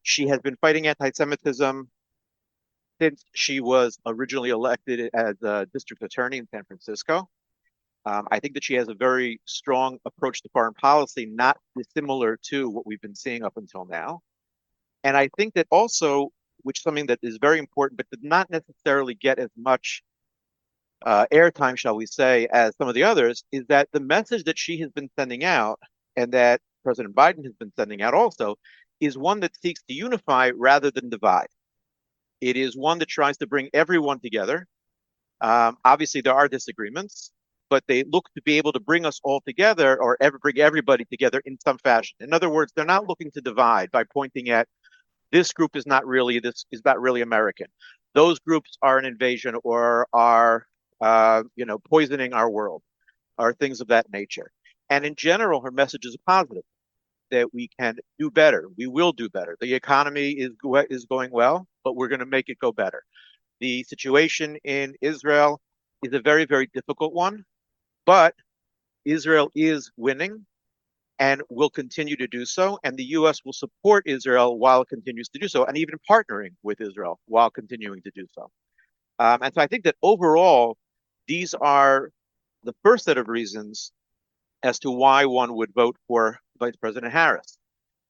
She has been fighting anti-Semitism since she was originally elected as a district attorney in San Francisco. I think that she has a very strong approach to foreign policy, not dissimilar to what we've been seeing up until now. And I think that also, which is something that is very important, but did not necessarily get as much airtime, shall we say, as some of the others, is that the message that she has been sending out and that President Biden has been sending out also is one that seeks to unify rather than divide. It is one that tries to bring everyone together. Obviously, there are disagreements, but they look to be able to bring us all together or bring everybody together in some fashion. In other words, they're not looking to divide by pointing at this group is not really American. Those groups are an invasion or are poisoning our world or things of that nature. And in general, her message is positive that we can do better. We will do better. The economy is going well, but we're going to make it go better. The situation in Israel is a very, very difficult one, but Israel is winning and will continue to do so. And the U.S. will support Israel while it continues to do so, and even partnering with Israel while continuing to do so. And so I think that overall, these are the first set of reasons as to why one would vote for Vice President Harris.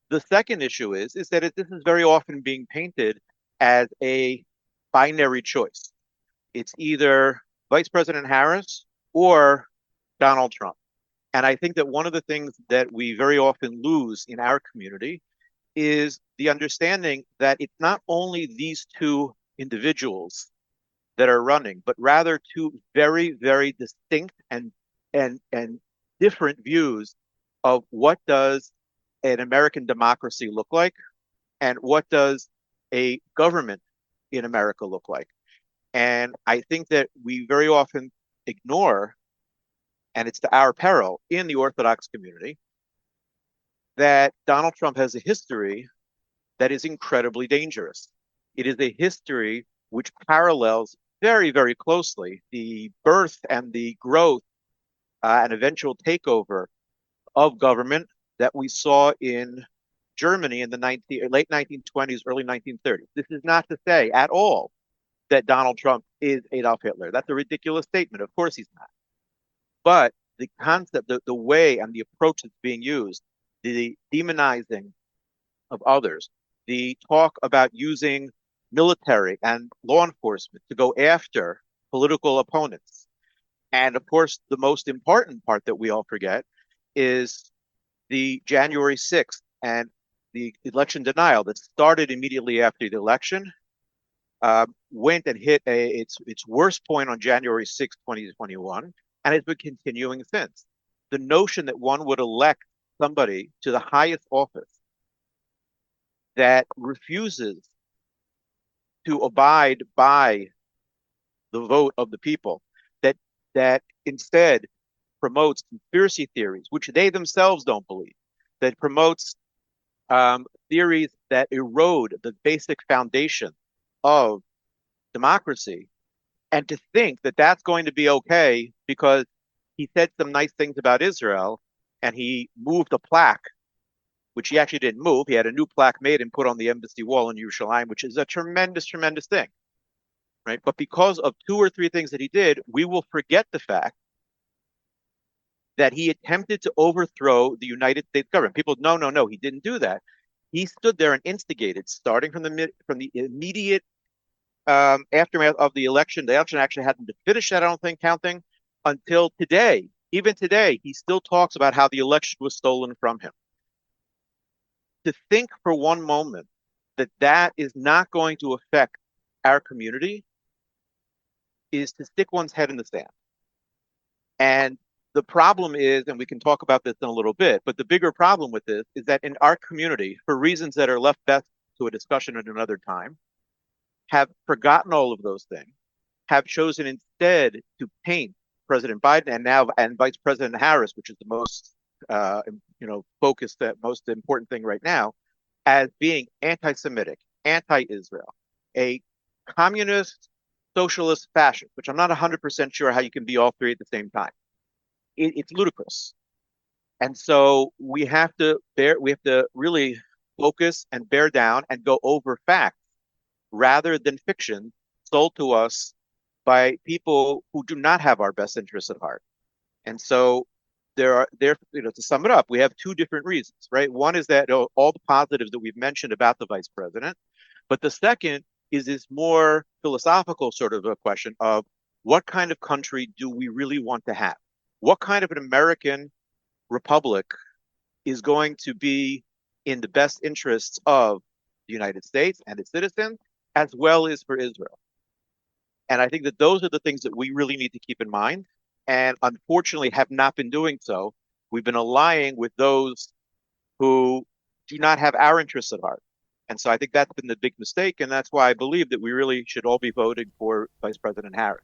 The second issue is that this is very often being painted as a binary choice. It's either Vice President Harris or Donald Trump. And I think that one of the things that we very often lose in our community is the understanding that it's not only these two individuals that are running, but rather two very, very distinct and different views of what does an American democracy look like and what does a government in America look like. And I think that we very often ignore, and it's to our peril in the Orthodox community, that Donald Trump has a history that is incredibly dangerous. It is a history which parallels very, very closely the birth and the growth and eventual takeover of government that we saw in Germany in the late 1920s, early 1930s. This is not to say at all that Donald Trump is Adolf Hitler. That's a ridiculous statement. Of course he's not. But the concept, the way and the approach that's being used, the demonizing of others, the talk about using military and law enforcement to go after political opponents. And of course, the most important part that we all forget is the January 6th and the election denial that started immediately after the election, went and hit its worst point on January 6th, 2021, and has been continuing since. The notion that one would elect somebody to the highest office that refuses to abide by the vote of the people, that instead promotes conspiracy theories, which they themselves don't believe, that promotes theories that erode the basic foundation of democracy, and to think that that's going to be okay because he said some nice things about Israel and he moved a plaque, which he actually didn't move. He had a new plaque made and put on the embassy wall in Yerushalayim, which is a tremendous, tremendous thing, right? But because of two or three things that he did, we will forget the fact that he attempted to overthrow the United States government. People, no, he didn't do that. He stood there and instigated, starting from the immediate aftermath of the election. The election actually hadn't been finished, I don't think, counting, until today. Even today, he still talks about how the election was stolen from him. To think for one moment that that is not going to affect our community is to stick one's head in the sand. And the problem is, and we can talk about this in a little bit, but the bigger problem with this is that in our community, for reasons that are left best to a discussion at another time, have forgotten all of those things, have chosen instead to paint President Biden and Vice President Harris, which is the most focused, most important thing right now, as being anti-Semitic, anti-Israel, a communist, socialist, fascist, which I'm not 100% sure how you can be all three at the same time. It's ludicrous. And so we have to really focus and bear down and go over facts rather than fiction sold to us by people who do not have our best interests at heart. And so to sum it up, we have two different reasons, right? One is that all the positives that we've mentioned about the vice president, but the second is this more philosophical sort of a question of what kind of country do we really want to have? What kind of an American republic is going to be in the best interests of the United States and its citizens, as well as for Israel? And I think that those are the things that we really need to keep in mind. And unfortunately, have not been doing so. We've been allying with those who do not have our interests at heart. And so I think that's been the big mistake. And that's why I believe that we really should all be voting for Vice President Harris.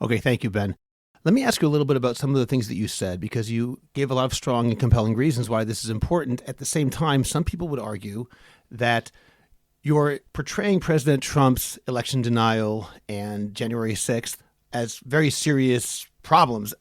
Okay, thank you, Ben. Let me ask you a little bit about some of the things that you said, because you gave a lot of strong and compelling reasons why this is important. At the same time, some people would argue that you're portraying President Trump's election denial and January 6th as very serious problems.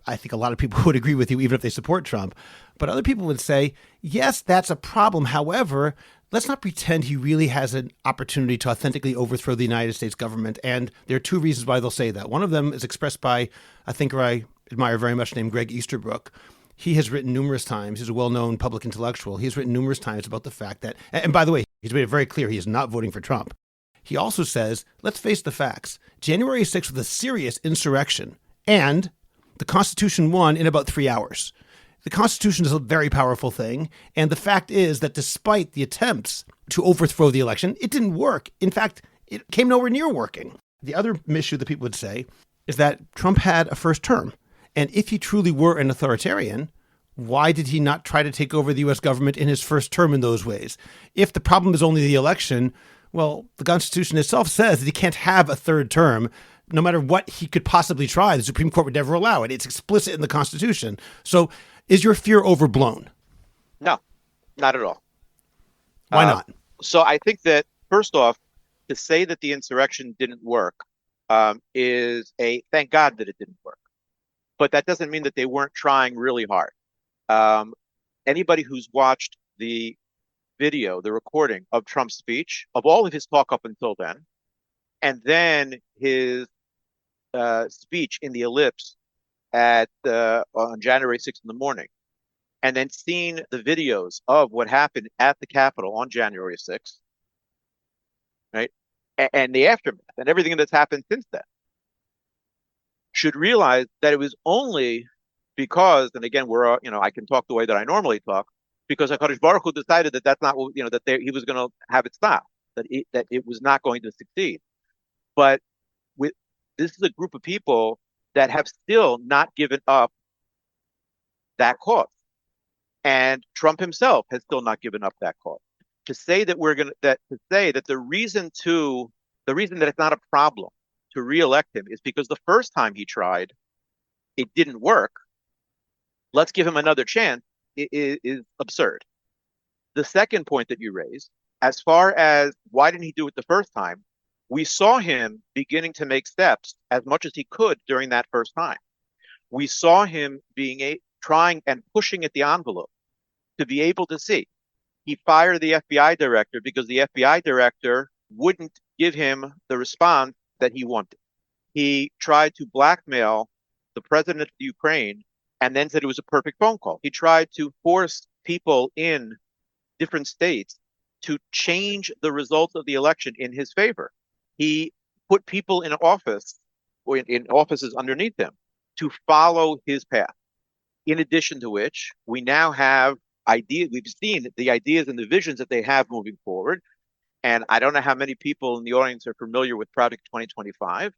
I think a lot of people would agree with you, even if they support Trump. But other people would say, yes, that's a problem. However, let's not pretend he really has an opportunity to authentically overthrow the United States government. And there are two reasons why they'll say that. One of them is expressed by a thinker I admire very much named Greg Easterbrook. He has written numerous times, he's a well-known public intellectual, he has written numerous times about the fact that, and by the way, he's made it very clear he is not voting for Trump. He also says, let's face the facts. January 6th was a serious insurrection, and the Constitution won in about 3 hours. The Constitution is a very powerful thing, and the fact is that despite the attempts to overthrow the election, it didn't work. In fact, it came nowhere near working. The other issue that people would say is that Trump had a first term, and if he truly were an authoritarian, why did he not try to take over the U.S. government in his first term in those ways? If the problem is only the election, well, the Constitution itself says that he can't have a third term. No matter what he could possibly try, the Supreme Court would never allow it. It's explicit in the Constitution. So is your fear overblown? No, not at all. Why not? So I think that, first off, to say that the insurrection didn't work is thank God that it didn't work. But that doesn't mean that they weren't trying really hard. Anybody who's watched the video, the recording of Trump's speech, of all of his talk up until then, and then his speech in the ellipse on January 6th in the morning, and then seen the videos of what happened at the Capitol on January 6th, right, and the aftermath and everything that's happened since then, should realize that it was only because, and again, I can talk the way that I normally talk, because HaKadosh Baruch Hu decided that that's not what, he was going to have it stop, that it was not going to succeed. But this is a group of people that have still not given up that cause. And Trump himself has still not given up that cause. To say that the reason that it's not a problem to reelect him is because the first time he tried, it didn't work. Let's give him another chance is absurd. The second point that you raised, as far as why didn't he do it the first time, we saw him beginning to make steps as much as he could during that first time. We saw him trying and pushing at the envelope to be able to see. He fired the FBI director because the FBI director wouldn't give him the response that he wanted. He tried to blackmail the president of Ukraine and then said it was a perfect phone call. He tried to force people in different states to change the results of the election in his favor. He put people in office or in offices underneath him to follow his path. In addition to which, we now have we've seen the ideas and the visions that they have moving forward. And I don't know how many people in the audience are familiar with Project 2025,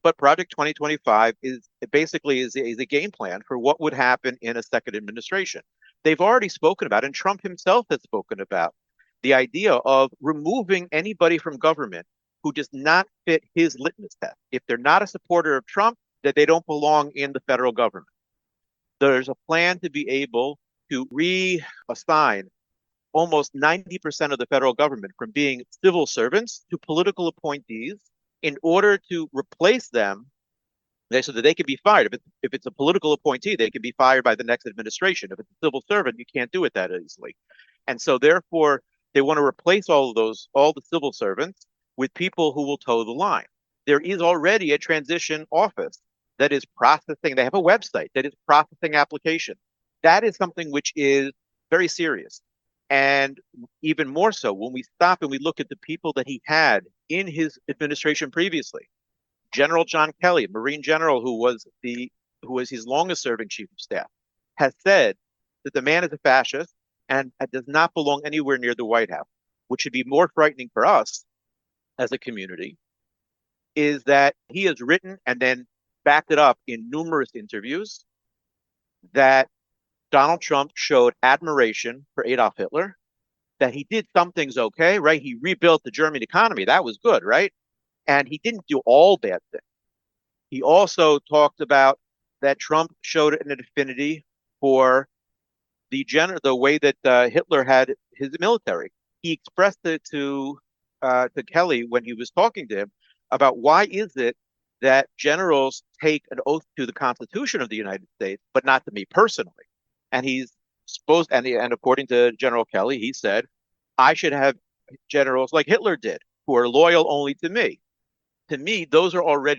but Project 2025 is a game plan for what would happen in a second administration. They've already spoken about, and Trump himself has spoken about, the idea of removing anybody from government who does not fit his litmus test. If they're not a supporter of Trump, that they don't belong in the federal government. There's a plan to be able to reassign almost 90% of the federal government from being civil servants to political appointees in order to replace them so that they can be fired. If it's a political appointee, they can be fired by the next administration. If it's a civil servant, you can't do it that easily. And so therefore, they want to replace all the civil servants with people who will toe the line. There is already a transition office that is processing. They have a website that is processing applications. That is something which is very serious. And even more so when we stop and we look at the people that he had in his administration previously. General John Kelly, Marine General, who was his longest serving chief of staff, has said that the man is a fascist and does not belong anywhere near the White House, which should be more frightening for us as a community is that he has written and then backed it up in numerous interviews that Donald Trump showed admiration for Adolf Hitler, that he did some things okay, right? He rebuilt the German economy. That was good, right? And he didn't do all bad things. He also talked about that Trump showed an affinity for the way that Hitler had his military. He expressed it to Kelly when he was talking to him about why is it that generals take an oath to the Constitution of the United States, but not to me personally. And he's supposed, and according to General Kelly, he said, I should have generals like Hitler did, who are loyal only to me. To me, those are red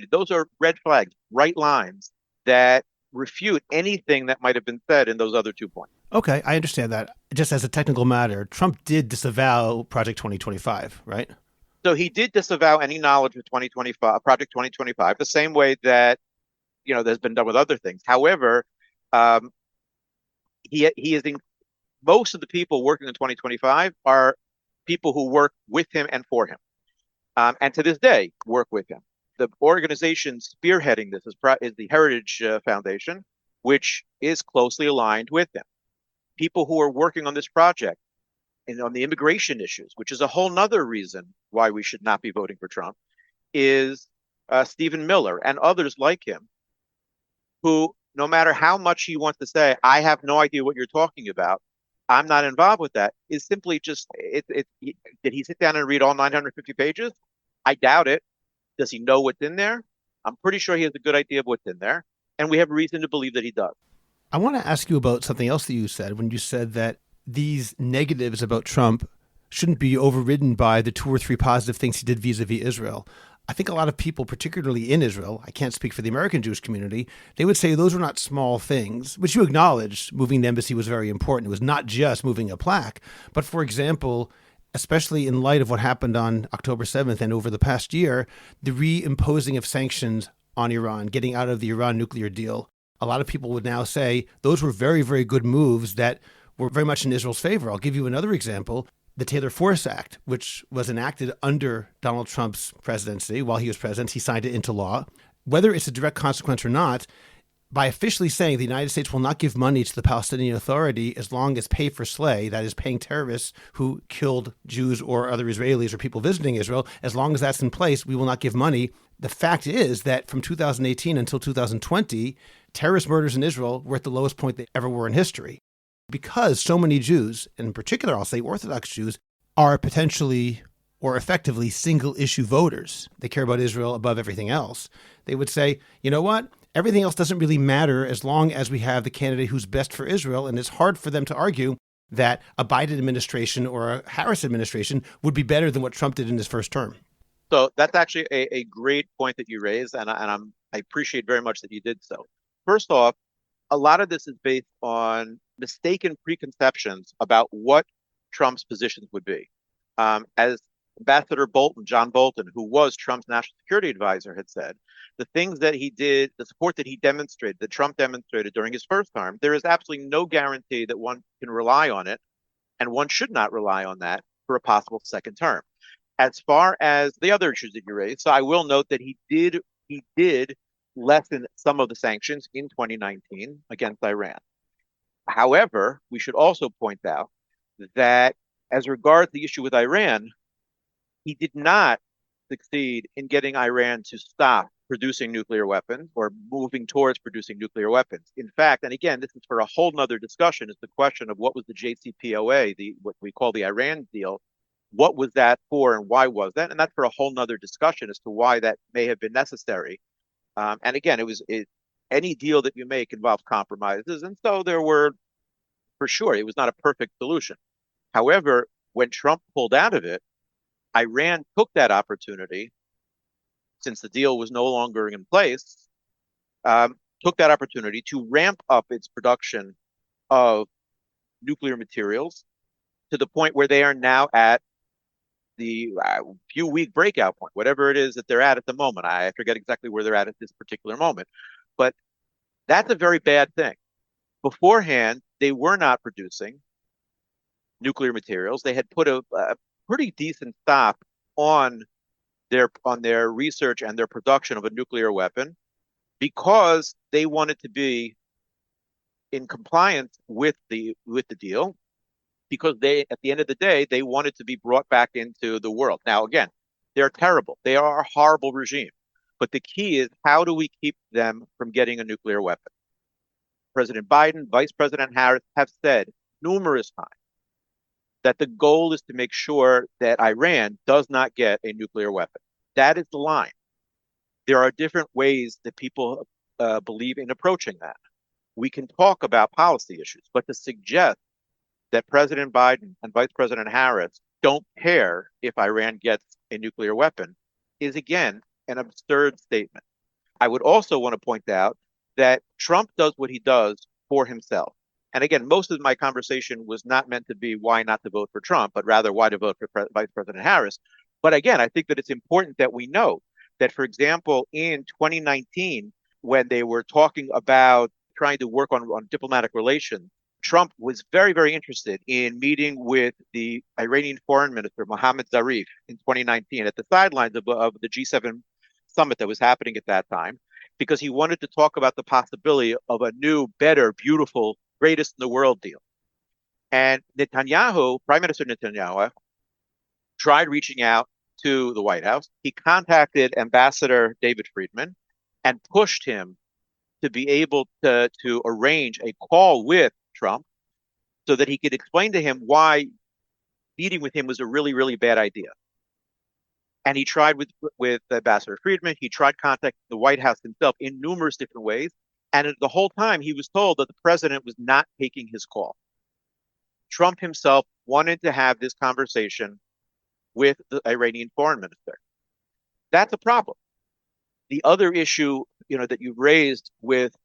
flags, bright lines that refute anything that might have been said in those other 2 points. Okay, I understand that. Just as a technical matter, Trump did disavow Project 2025, right? So he did disavow any knowledge of 2025, Project 2025, the same way that, there's been done with other things. However, he is most of the people working in 2025 are people who work with him and for him, and to this day work with him. The organization spearheading this is the Heritage Foundation, which is closely aligned with him. People who are working on this project and on the immigration issues, which is a whole nother reason why we should not be voting for Trump, is Stephen Miller and others like him, who, no matter how much he wants to say, I have no idea what you're talking about, I'm not involved with that, is simply just, did he sit down and read all 950 pages? I doubt it. Does he know what's in there? I'm pretty sure he has a good idea of what's in there, and we have reason to believe that he does. I want to ask you about something else that you said when you said that these negatives about Trump shouldn't be overridden by the 2 or 3 positive things he did vis-a-vis Israel. I think a lot of people, particularly in Israel, I can't speak for the American Jewish community, they would say those were not small things, which you acknowledged. Moving the embassy was very important. It was not just moving a plaque, but for example, especially in light of what happened on October 7th and over the past year, the reimposing of sanctions on Iran, getting out of the Iran nuclear deal. A lot of people would now say those were very, very good moves that were very much in Israel's favor. I'll give you another example. The Taylor Force Act, which was enacted under Donald Trump's presidency, while he was president, he signed it into law. Whether it's a direct consequence or not, by officially saying the United States will not give money to the Palestinian Authority as long as pay for slay, that is paying terrorists who killed Jews or other Israelis or people visiting Israel, as long as that's in place, we will not give money. The fact is that from 2018 until 2020, terrorist murders in Israel were at the lowest point they ever were in history. Because so many Jews, and in particular, I'll say Orthodox Jews, are potentially or effectively single-issue voters. They care about Israel above everything else. They would say, you know what? Everything else doesn't really matter as long as we have the candidate who's best for Israel, and it's hard for them to argue that a Biden administration or a Harris administration would be better than what Trump did in his first term. So that's actually a great point that you raised, and I appreciate very much that you did so. First off, a lot of this is based on mistaken preconceptions about what Trump's positions would be. As Ambassador John Bolton, who was Trump's national security advisor, had said, the things that he did, the support that he demonstrated, that Trump demonstrated during his first term, there is absolutely no guarantee that one can rely on it, and one should not rely on that for a possible second term. As far as the other issues that you raised, so I will note that he did lessen some of the sanctions in 2019 against Iran. However, we should also point out that as regards the issue with Iran, he did not succeed in getting Iran to stop producing nuclear weapons or moving towards producing nuclear weapons. In fact, and again, this is for a whole nother discussion, is the question of what was the JCPOA, what we call the Iran deal. What was that for and why was that? And that's for a whole nother discussion as to why that may have been necessary. And again, any deal that you make involves compromises. And so there were, for sure, it was not a perfect solution. However, when Trump pulled out of it, Iran took that opportunity, since the deal was no longer in place, took that opportunity to ramp up its production of nuclear materials to the point where they are now at the few-week breakout point, whatever it is that they're at the moment. I forget exactly where they're at this particular moment. But that's a very bad thing. Beforehand, they were not producing nuclear materials. They had put a pretty decent stop on their research and their production of a nuclear weapon because they wanted to be in compliance with the deal, because they, at the end of the day, they wanted to be brought back into the world. Now, again, they're terrible. They are a horrible regime. But the key is, how do we keep them from getting a nuclear weapon? President Biden, Vice President Harris have said numerous times that the goal is to make sure that Iran does not get a nuclear weapon. That is the line. There are different ways that people believe in approaching that. We can talk about policy issues, but to suggest that President Biden and Vice President Harris don't care if Iran gets a nuclear weapon is, again, an absurd statement. I would also want to point out that Trump does what he does for himself. And again, most of my conversation was not meant to be why not to vote for Trump, but rather why to vote for Vice President Harris. But again, I think that it's important that we know that, for example, in 2019, when they were talking about trying to work on diplomatic relations, Trump was very, very interested in meeting with the Iranian foreign minister, Mohammad Zarif, in 2019 at the sidelines of the G7 summit that was happening at that time, because he wanted to talk about the possibility of a new, better, beautiful, greatest in the world deal. And Netanyahu, Prime Minister Netanyahu, tried reaching out to the White House. He contacted Ambassador David Friedman and pushed him to be able to arrange a call with Trump so that he could explain to him why meeting with him was a really, really bad idea. And he tried with Ambassador Friedman. He tried contacting the White House himself in numerous different ways. And the whole time he was told that the president was not taking his call. Trump himself wanted to have this conversation with the Iranian foreign minister. That's a problem. The other issue, that you've raised with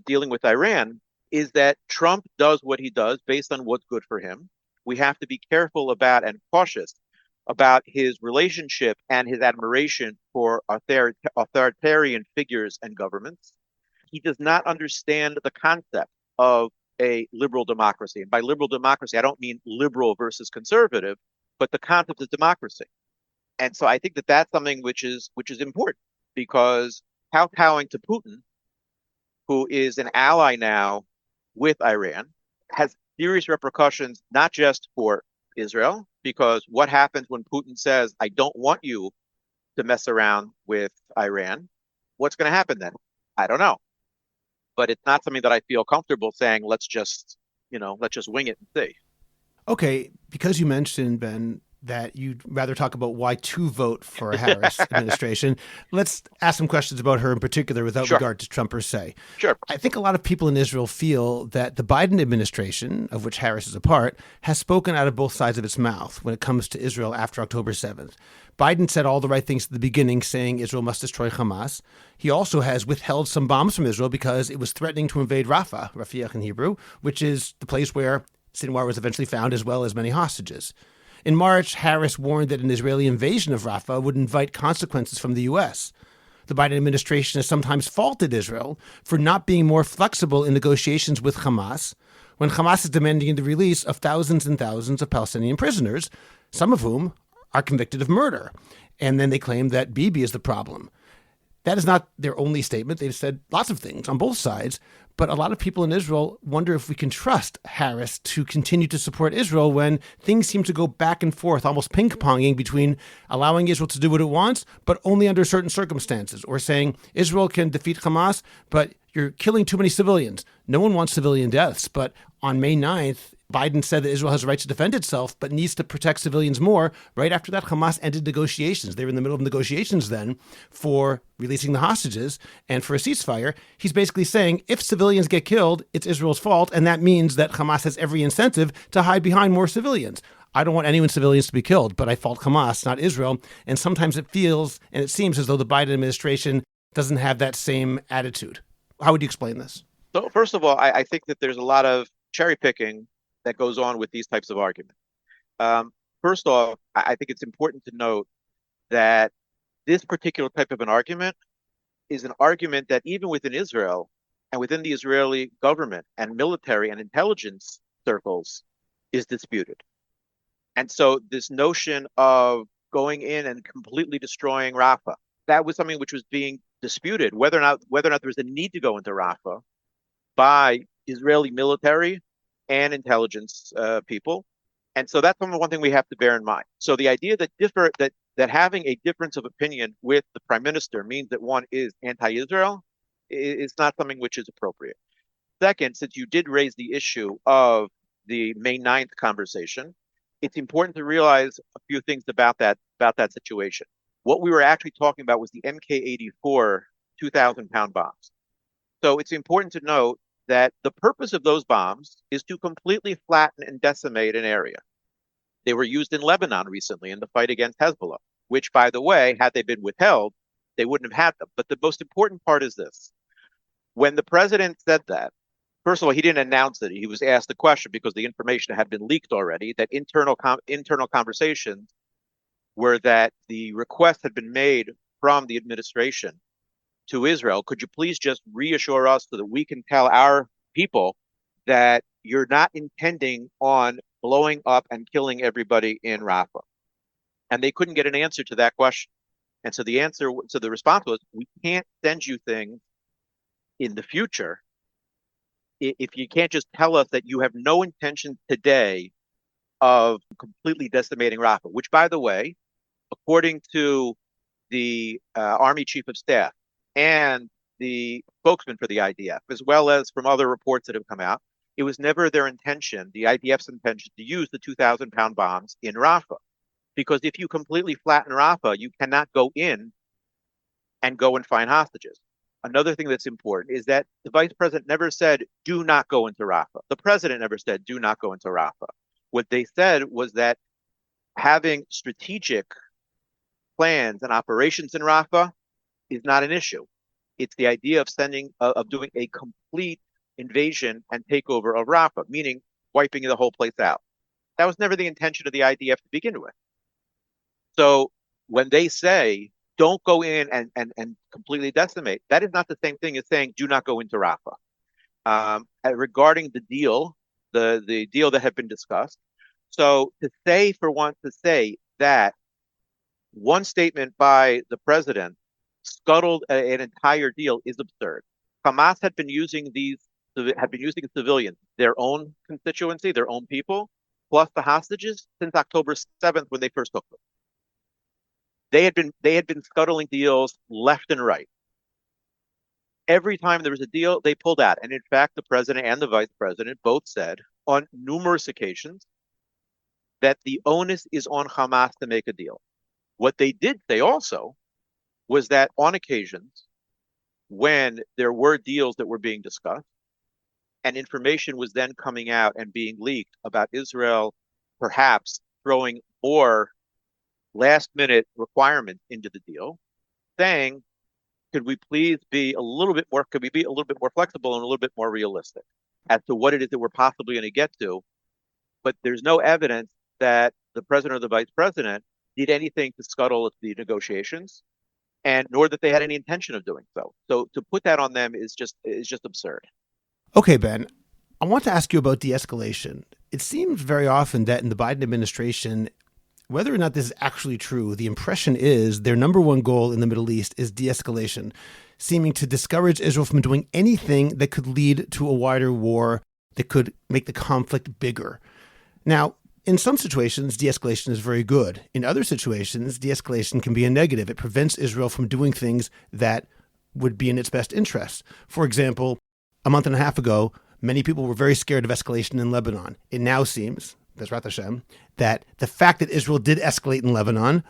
dealing with Iran is that Trump does what he does based on what's good for him. We have to be careful about and cautious about his relationship and his admiration for authoritarian figures and governments. He does not understand the concept of a liberal democracy. And by liberal democracy, I don't mean liberal versus conservative, but the concept of democracy. And so I think that that's something which is important, because kowtowing to Putin, who is an ally now with Iran, has serious repercussions, not just for Israel, because what happens when Putin says, I don't want you to mess around with Iran? What's going to happen then? I don't know. But it's not something that I feel comfortable saying, let's just wing it and see. Okay, because you mentioned, Ben, that you'd rather talk about why to vote for a Harris administration, let's ask some questions about her in particular without regard to Trump per se. Sure. I think a lot of people in Israel feel that the Biden administration, of which Harris is a part, has spoken out of both sides of its mouth when it comes to Israel after October 7th. Biden said all the right things at the beginning, saying Israel must destroy Hamas. He also has withheld some bombs from Israel because it was threatening to invade Rafah, Rafiah in Hebrew, which is the place where Sinwar was eventually found, as well as many hostages. In March, Harris warned that an Israeli invasion of Rafah would invite consequences from the U.S. The Biden administration has sometimes faulted Israel for not being more flexible in negotiations with Hamas, when Hamas is demanding the release of thousands and thousands of Palestinian prisoners, some of whom are convicted of murder. And then they claim that Bibi is the problem. That is not their only statement. They've said lots of things on both sides, but a lot of people in Israel wonder if we can trust Harris to continue to support Israel when things seem to go back and forth, almost ping-ponging between allowing Israel to do what it wants, but only under certain circumstances, or saying Israel can defeat Hamas, but you're killing too many civilians. No one wants civilian deaths, but on May 9th, Biden said that Israel has a right to defend itself, but needs to protect civilians more. Right after that, Hamas ended negotiations. They were in the middle of negotiations then for releasing the hostages and for a ceasefire. He's basically saying if civilians get killed, it's Israel's fault, and that means that Hamas has every incentive to hide behind more civilians. I don't want any civilians to be killed, but I fault Hamas, not Israel. And sometimes it feels and it seems as though the Biden administration doesn't have that same attitude. How would you explain this? So first of all, I think that there's a lot of cherry picking that goes on with these types of arguments. First off, I think it's important to note that this particular type of an argument is an argument that even within Israel and within the Israeli government and military and intelligence circles is disputed. And so this notion of going in and completely destroying Rafah. That was something which was being disputed, whether or not there was a need to go into Rafah by Israeli military and intelligence people. And so that's one thing we have to bear in mind. So the idea that having a difference of opinion with the prime minister means that one is anti-Israel is not something which is appropriate. Second, since you did raise the issue of the May 9th conversation, it's important to realize a few things about that situation. What we were actually talking about was the MK-84 2,000-pound bombs. So it's important to note that the purpose of those bombs is to completely flatten and decimate an area. They were used in Lebanon recently in the fight against Hezbollah, which, by the way, had they been withheld, they wouldn't have had them. But the most important part is this. When the president said that, first of all, he didn't announce it. He was asked the question because the information had been leaked already, that internal conversations were that the request had been made from the administration to Israel. Could you please just reassure us so that we can tell our people that you're not intending on blowing up and killing everybody in Rafah? And they couldn't get an answer to that question. And so the response was, we can't send you things in the future if you can't just tell us that you have no intention today of completely decimating Rafah, which, by the way, according to the Army Chief of Staff and the spokesman for the IDF, as well as from other reports that have come out, it was never their intention, the IDF's intention, to use the 2,000-pound bombs in Rafah. Because if you completely flatten Rafah, you cannot go in and find hostages. Another thing that's important is that the vice president never said, do not go into Rafah. The president never said, do not go into Rafah. What they said was that having strategic plans and operations in Rafah is not an issue. It's the idea of doing a complete invasion and takeover of Rafah, meaning wiping the whole place out. That was never the intention of the IDF to begin with. So when they say, don't go in and completely decimate, that is not the same thing as saying, do not go into Rafah. Regarding the deal that had been discussed, so to say that one statement by the president scuttled an entire deal is absurd. Hamas had been using civilians, their own constituency, their own people, plus the hostages since October 7th when they first took them. They had been scuttling deals left and right. Every time there was a deal, they pulled out. And in fact, the president and the vice president both said on numerous occasions that the onus is on Hamas to make a deal. What they did say also was that on occasions, when there were deals that were being discussed, and information was then coming out and being leaked about Israel perhaps throwing more last-minute requirements into the deal, saying, could we be a little bit more flexible and a little bit more realistic as to what it is that we're possibly going to get to? But there's no evidence that the president or the vice president did anything to scuttle the negotiations, and nor that they had any intention of doing so. So to put that on them is just absurd. Okay, Ben, I want to ask you about de-escalation. It seems very often that in the Biden administration, whether or not this is actually true, the impression is their number one goal in the Middle East is de-escalation, seeming to discourage Israel from doing anything that could lead to a wider war that could make the conflict bigger. Now, in some situations, de-escalation is very good. In other situations, de-escalation can be a negative. It prevents Israel from doing things that would be in its best interest. For example, a month and a half ago, many people were very scared of escalation in Lebanon. It now seems, Bezrat Hashem, that the fact that Israel did escalate in Lebanon,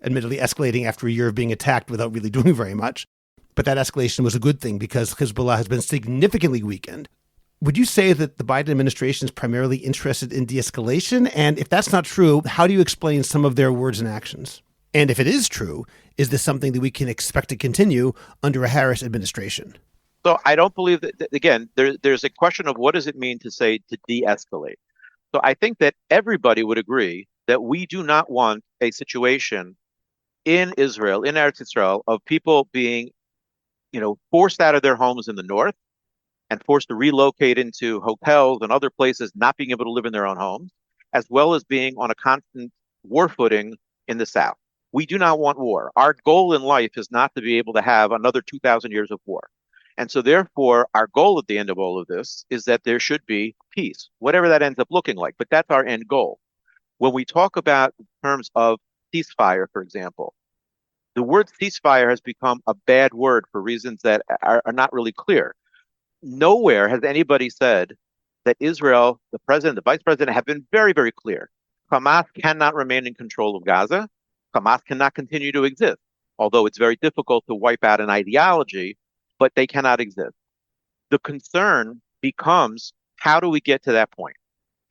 admittedly escalating after a year of being attacked without really doing very much, but that escalation was a good thing because Hezbollah has been significantly weakened. Would you say that the Biden administration is primarily interested in de-escalation? And if that's not true, how do you explain some of their words and actions? And if it is true, is this something that we can expect to continue under a Harris administration? So I don't believe that, again, there's a question of what does it mean to say to de-escalate? So I think that everybody would agree that we do not want a situation in Israel, in Eretz Israel, of people being, forced out of their homes in the north and forced to relocate into hotels and other places, not being able to live in their own homes, as well as being on a constant war footing in the south. We do not want war. Our goal in life is not to be able to have another 2,000 years of war. And so therefore, our goal at the end of all of this is that there should be peace, whatever that ends up looking like. But that's our end goal. When we talk about in terms of ceasefire, for example, the word ceasefire has become a bad word for reasons that are not really clear. Nowhere has anybody said that Israel, the president, the vice president have been very, very clear. Hamas cannot remain in control of Gaza. Hamas cannot continue to exist, although it's very difficult to wipe out an ideology, but they cannot exist. The concern becomes, how do we get to that point?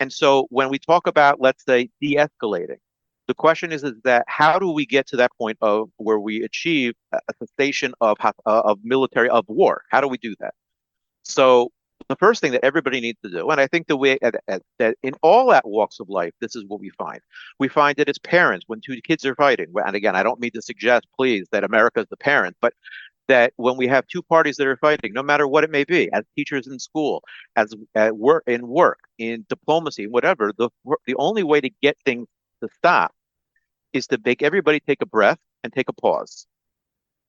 And so when we talk about, let's say, de-escalating, the question is that how do we get to that point of where we achieve a cessation of military of war? How do we do that? So the first thing that everybody needs to do, and I think the way that in all walks of life, this is what we find. We find that as parents, when two kids are fighting, and again, I don't mean to suggest, please, that America is the parent, but that when we have two parties that are fighting, no matter what it may be, as teachers in school, as at work, in diplomacy, whatever, the only way to get things to stop is to make everybody take a breath and take a pause.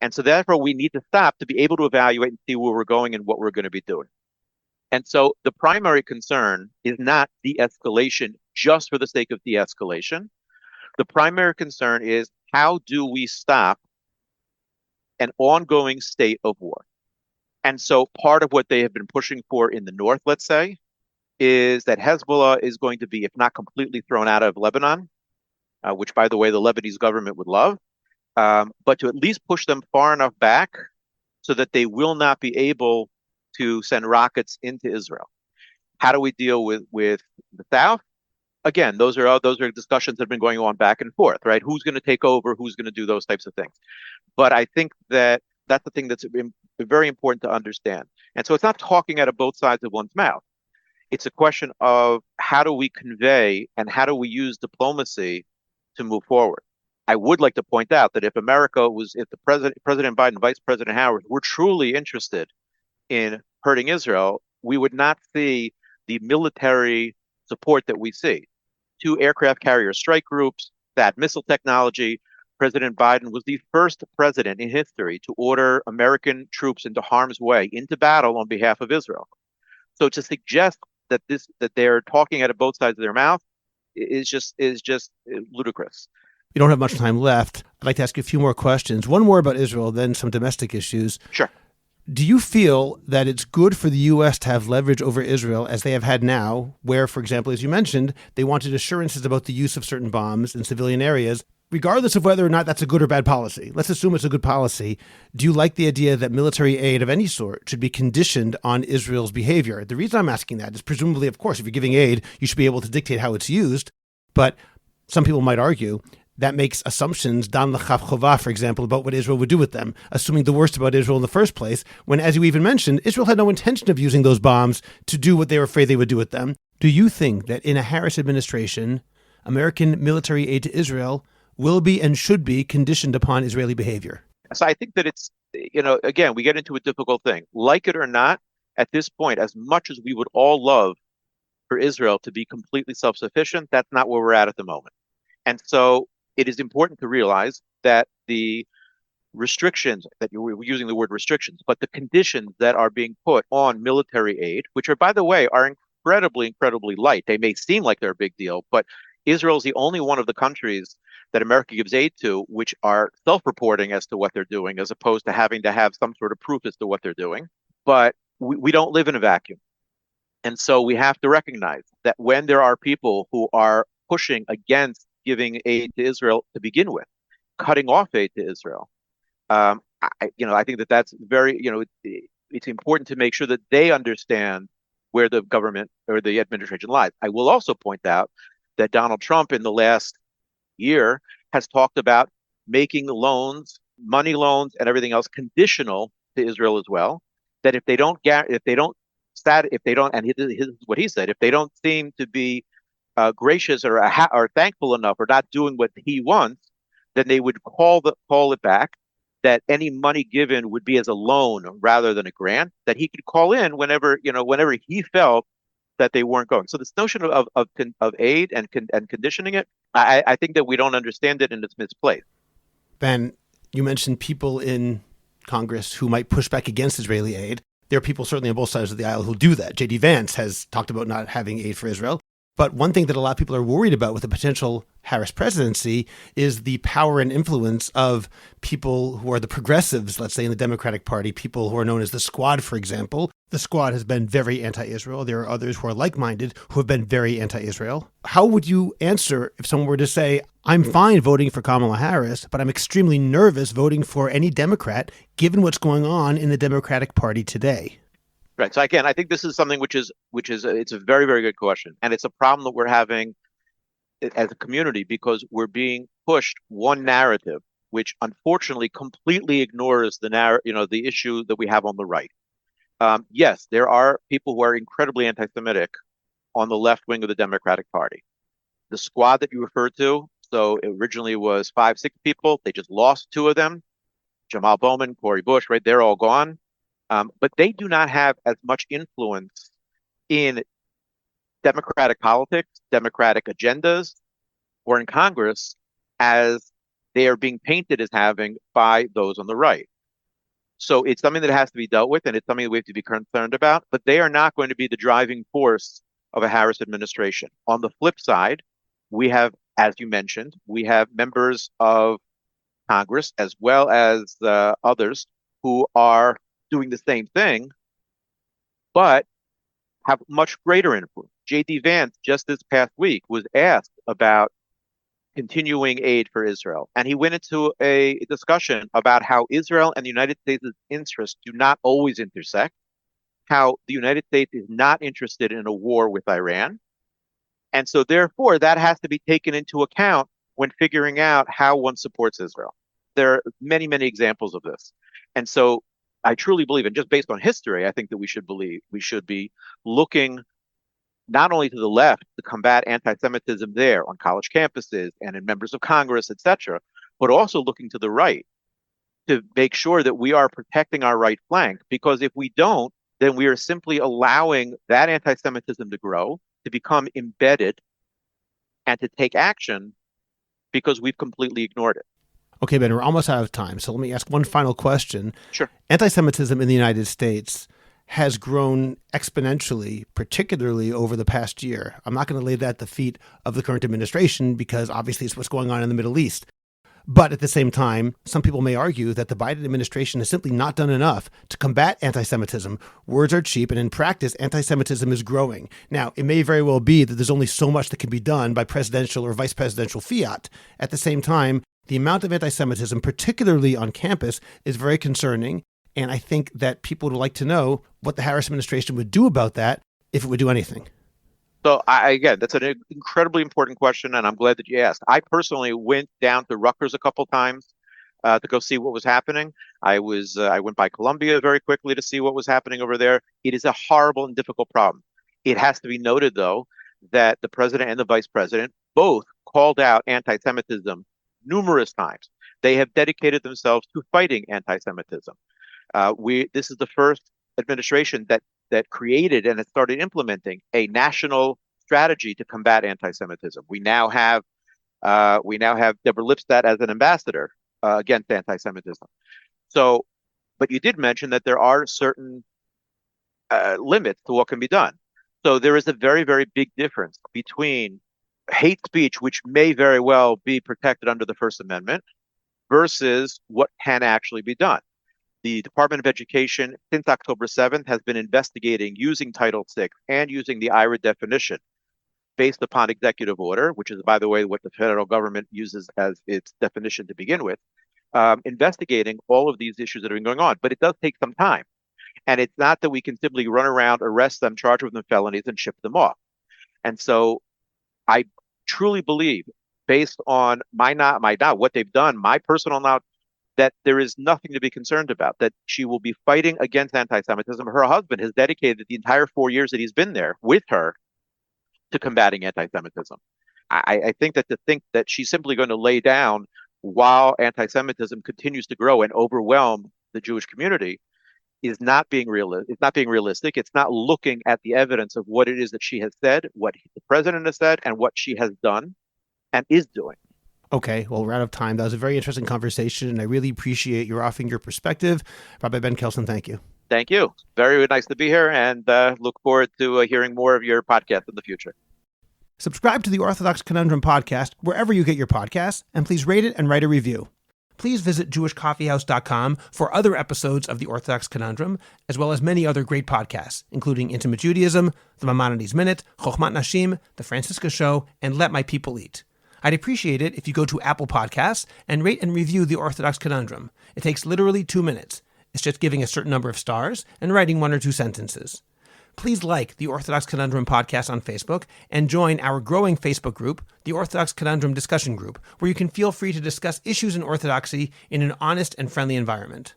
And so therefore we need to stop to be able to evaluate and see where we're going and what we're going to be doing. And so the primary concern is not de-escalation just for the sake of de-escalation. The primary concern is, how do we stop an ongoing state of war? And so part of what they have been pushing for in the north, let's say, is that Hezbollah is going to be, if not completely thrown out of Lebanon, which, by the way, the Lebanese government would love, but to at least push them far enough back so that they will not be able to send rockets into Israel. How do we deal with the South? Again, those are discussions that have been going on back and forth, right? Who's going to take over? Who's going to do those types of things? But I think that's the thing that's very important to understand. And so it's not talking out of both sides of one's mouth. It's a question of, how do we convey and how do we use diplomacy to move forward? I would like to point out that if the President Biden, Vice President Harris were truly interested in hurting Israel, we would not see the military support that we see. 2 aircraft carrier strike groups, THAAD missile technology. President Biden was the first president in history to order American troops into harm's way, into battle on behalf of Israel. So to suggest that they're talking out of both sides of their mouth is just ludicrous. We don't have much time left. I'd like to ask you a few more questions. One more about Israel, then some domestic issues. Sure. Do you feel that it's good for the U.S. to have leverage over Israel, as they have had now, where, for example, as you mentioned, they wanted assurances about the use of certain bombs in civilian areas, regardless of whether or not that's a good or bad policy? Let's assume it's a good policy. Do you like the idea that military aid of any sort should be conditioned on Israel's behavior? The reason I'm asking that is presumably, of course, if you're giving aid, you should be able to dictate how it's used. But some people might argue that makes assumptions, dan l'chav chovah, for example, about what Israel would do with them, assuming the worst about Israel in the first place, when, as you even mentioned, Israel had no intention of using those bombs to do what they were afraid they would do with them. Do you think that in a Harris administration, American military aid to Israel will be and should be conditioned upon Israeli behavior? So I think that it's, again, we get into a difficult thing. Like it or not, at this point, as much as we would all love for Israel to be completely self-sufficient, that's not where we're at the moment. And so it is important to realize that the restrictions, that we're using the word restrictions, but the conditions that are being put on military aid, which are, by the way, are incredibly, incredibly light. They may seem like they're a big deal, but Israel is the only one of the countries that America gives aid to which are self-reporting as to what they're doing, as opposed to having to have some sort of proof as to what they're doing. But we don't live in a vacuum. And so we have to recognize that when there are people who are pushing against giving aid to Israel to begin with, cutting off aid to Israel, I think that's very, it's important to make sure that they understand where the government or the administration lies. I will also point out that Donald Trump in the last year has talked about making loans, money loans, and everything else conditional to Israel as well. That if they don't, and this is what he said, if they don't seem to be gracious or thankful enough or not doing what he wants, then they would call it back. That any money given would be as a loan rather than a grant. That he could call in whenever he felt that they weren't going. So this notion of aid and conditioning it, I think that we don't understand it and it's misplaced. Ben, you mentioned people in Congress who might push back against Israeli aid. There are people certainly on both sides of the aisle who do that. J.D. Vance has talked about not having aid for Israel. But one thing that a lot of people are worried about with the potential Harris presidency is the power and influence of people who are the progressives, let's say in the Democratic Party, people who are known as the Squad, for example. The Squad has been very anti-Israel. There are others who are like-minded who have been very anti-Israel. How would you answer if someone were to say, I'm fine voting for Kamala Harris, but I'm extremely nervous voting for any Democrat, given what's going on in the Democratic Party today? Right. So again, I think this is something which is it's a very, very good question. And it's a problem that we're having as a community because we're being pushed one narrative, which unfortunately completely ignores the issue that we have on the right. Yes, there are people who are incredibly anti-Semitic on the left wing of the Democratic Party. The Squad that you referred to, so it originally was 5-6 people. They just lost 2 of them, Jamal Bowman, Cori Bush, right? They're all gone. But they do not have as much influence in Democratic politics, Democratic agendas, or in Congress as they are being painted as having by those on the right. So it's something that has to be dealt with, and it's something that we have to be concerned about, but they are not going to be the driving force of a Harris administration. On the flip side, we have, as you mentioned, we have members of Congress as well as others who are doing the same thing, but have much greater influence. J.D. Vance, just this past week, was asked about continuing aid for Israel. And he went into a discussion about how Israel and the United States' interests do not always intersect, how the United States is not interested in a war with Iran. And so therefore, that has to be taken into account when figuring out how one supports Israel. There are many, many examples of this. And so I truly believe, and just based on history, I think that we should be looking not only to the left to combat anti-Semitism there on college campuses and in members of Congress, etc., but also looking to the right to make sure that we are protecting our right flank. Because if we don't, then we are simply allowing that anti-Semitism to grow, to become embedded, and to take action because we've completely ignored it. Okay, Ben, we're almost out of time. So let me ask one final question. Sure. Anti-Semitism in the United States has grown exponentially, particularly over the past year. I'm not going to lay that at the feet of the current administration because obviously it's what's going on in the Middle East. But at the same time, some people may argue that the Biden administration has simply not done enough to combat anti-Semitism. Words are cheap, and in practice, anti-Semitism is growing. Now, it may very well be that there's only so much that can be done by presidential or vice presidential fiat. At the same time, the amount of anti-Semitism, particularly on campus, is very concerning. And I think that people would like to know what the Harris administration would do about that, if it would do anything. So again, that's an incredibly important question, and I'm glad that you asked. I personally went down to Rutgers a couple times to go see what was happening. I went by Columbia very quickly to see what was happening over there. It is a horrible and difficult problem. It has to be noted, though, that the president and the vice president both called out anti-Semitism numerous times. They have dedicated themselves to fighting anti-Semitism. This is the first administration that created and has started implementing a national strategy to combat anti-Semitism. We now have Deborah Lipstadt as an ambassador against anti-Semitism. So, but you did mention that there are certain limits to what can be done. So there is a very, very big difference between hate speech, which may very well be protected under the First Amendment, versus what can actually be done. The Department of Education, since October 7th, has been investigating using Title VI and using the IRA definition based upon executive order, which is, by the way, what the federal government uses as its definition to begin with, investigating all of these issues that have been going on. But it does take some time. And it's not that we can simply run around, arrest them, charge them with felonies, and ship them off. And so I truly believe, based on what they've done, my personal knowledge, that there is nothing to be concerned about, that she will be fighting against anti-Semitism. Her husband has dedicated the entire 4 years that he's been there with her to combating anti-Semitism. I think that she's simply going to lay down while anti-Semitism continues to grow and overwhelm the Jewish community is not being realistic. It's not looking at the evidence of what it is that she has said, what the president has said, and what she has done and is doing. Okay, well, we're out of time. That was a very interesting conversation, and I really appreciate your offering your perspective. Rabbi Ben Kelsen, thank you. Thank you. Very nice to be here, and look forward to hearing more of your podcast in the future. Subscribe to the Orthodox Conundrum podcast wherever you get your podcasts, and please rate it and write a review. Please visit jewishcoffeehouse.com for other episodes of the Orthodox Conundrum, as well as many other great podcasts, including Intimate Judaism, The Maimonides Minute, Chochmat Nashim, The Francisca Show, and Let My People Eat. I'd appreciate it if you go to Apple Podcasts and rate and review the Orthodox Conundrum. It takes literally 2 minutes. It's just giving a certain number of stars and writing 1 or 2 sentences. Please like the Orthodox Conundrum podcast on Facebook and join our growing Facebook group, the Orthodox Conundrum Discussion Group, where you can feel free to discuss issues in Orthodoxy in an honest and friendly environment.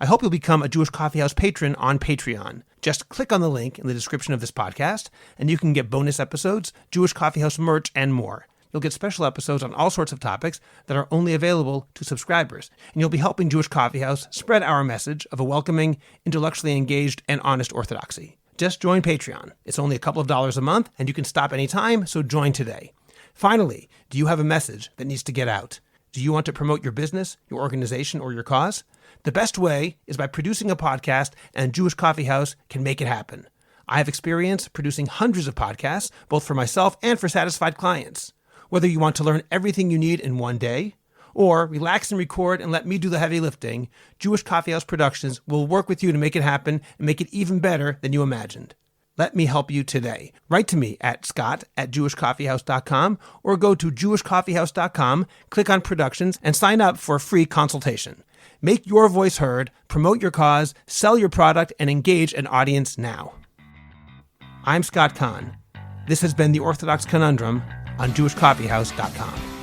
I hope you'll become a Jewish Coffee House patron on Patreon. Just click on the link in the description of this podcast, and you can get bonus episodes, Jewish Coffee House merch, and more. You'll get special episodes on all sorts of topics that are only available to subscribers, and you'll be helping Jewish Coffee House spread our message of a welcoming, intellectually engaged, and honest orthodoxy. Just join Patreon. It's only a couple of dollars a month, and you can stop anytime, so join today. Finally, do you have a message that needs to get out? Do you want to promote your business, your organization, or your cause? The best way is by producing a podcast, and Jewish Coffee House can make it happen. I have experience producing hundreds of podcasts, both for myself and for satisfied clients. Whether you want to learn everything you need in one day, or relax and record and let me do the heavy lifting, Jewish Coffee House Productions will work with you to make it happen and make it even better than you imagined. Let me help you today. Write to me at scott@jewishcoffeehouse.com or go to jewishcoffeehouse.com, click on Productions, and sign up for a free consultation. Make your voice heard, promote your cause, sell your product, and engage an audience now. I'm Scott Kahn. This has been the Orthodox Conundrum on jewishcoffeehouse.com.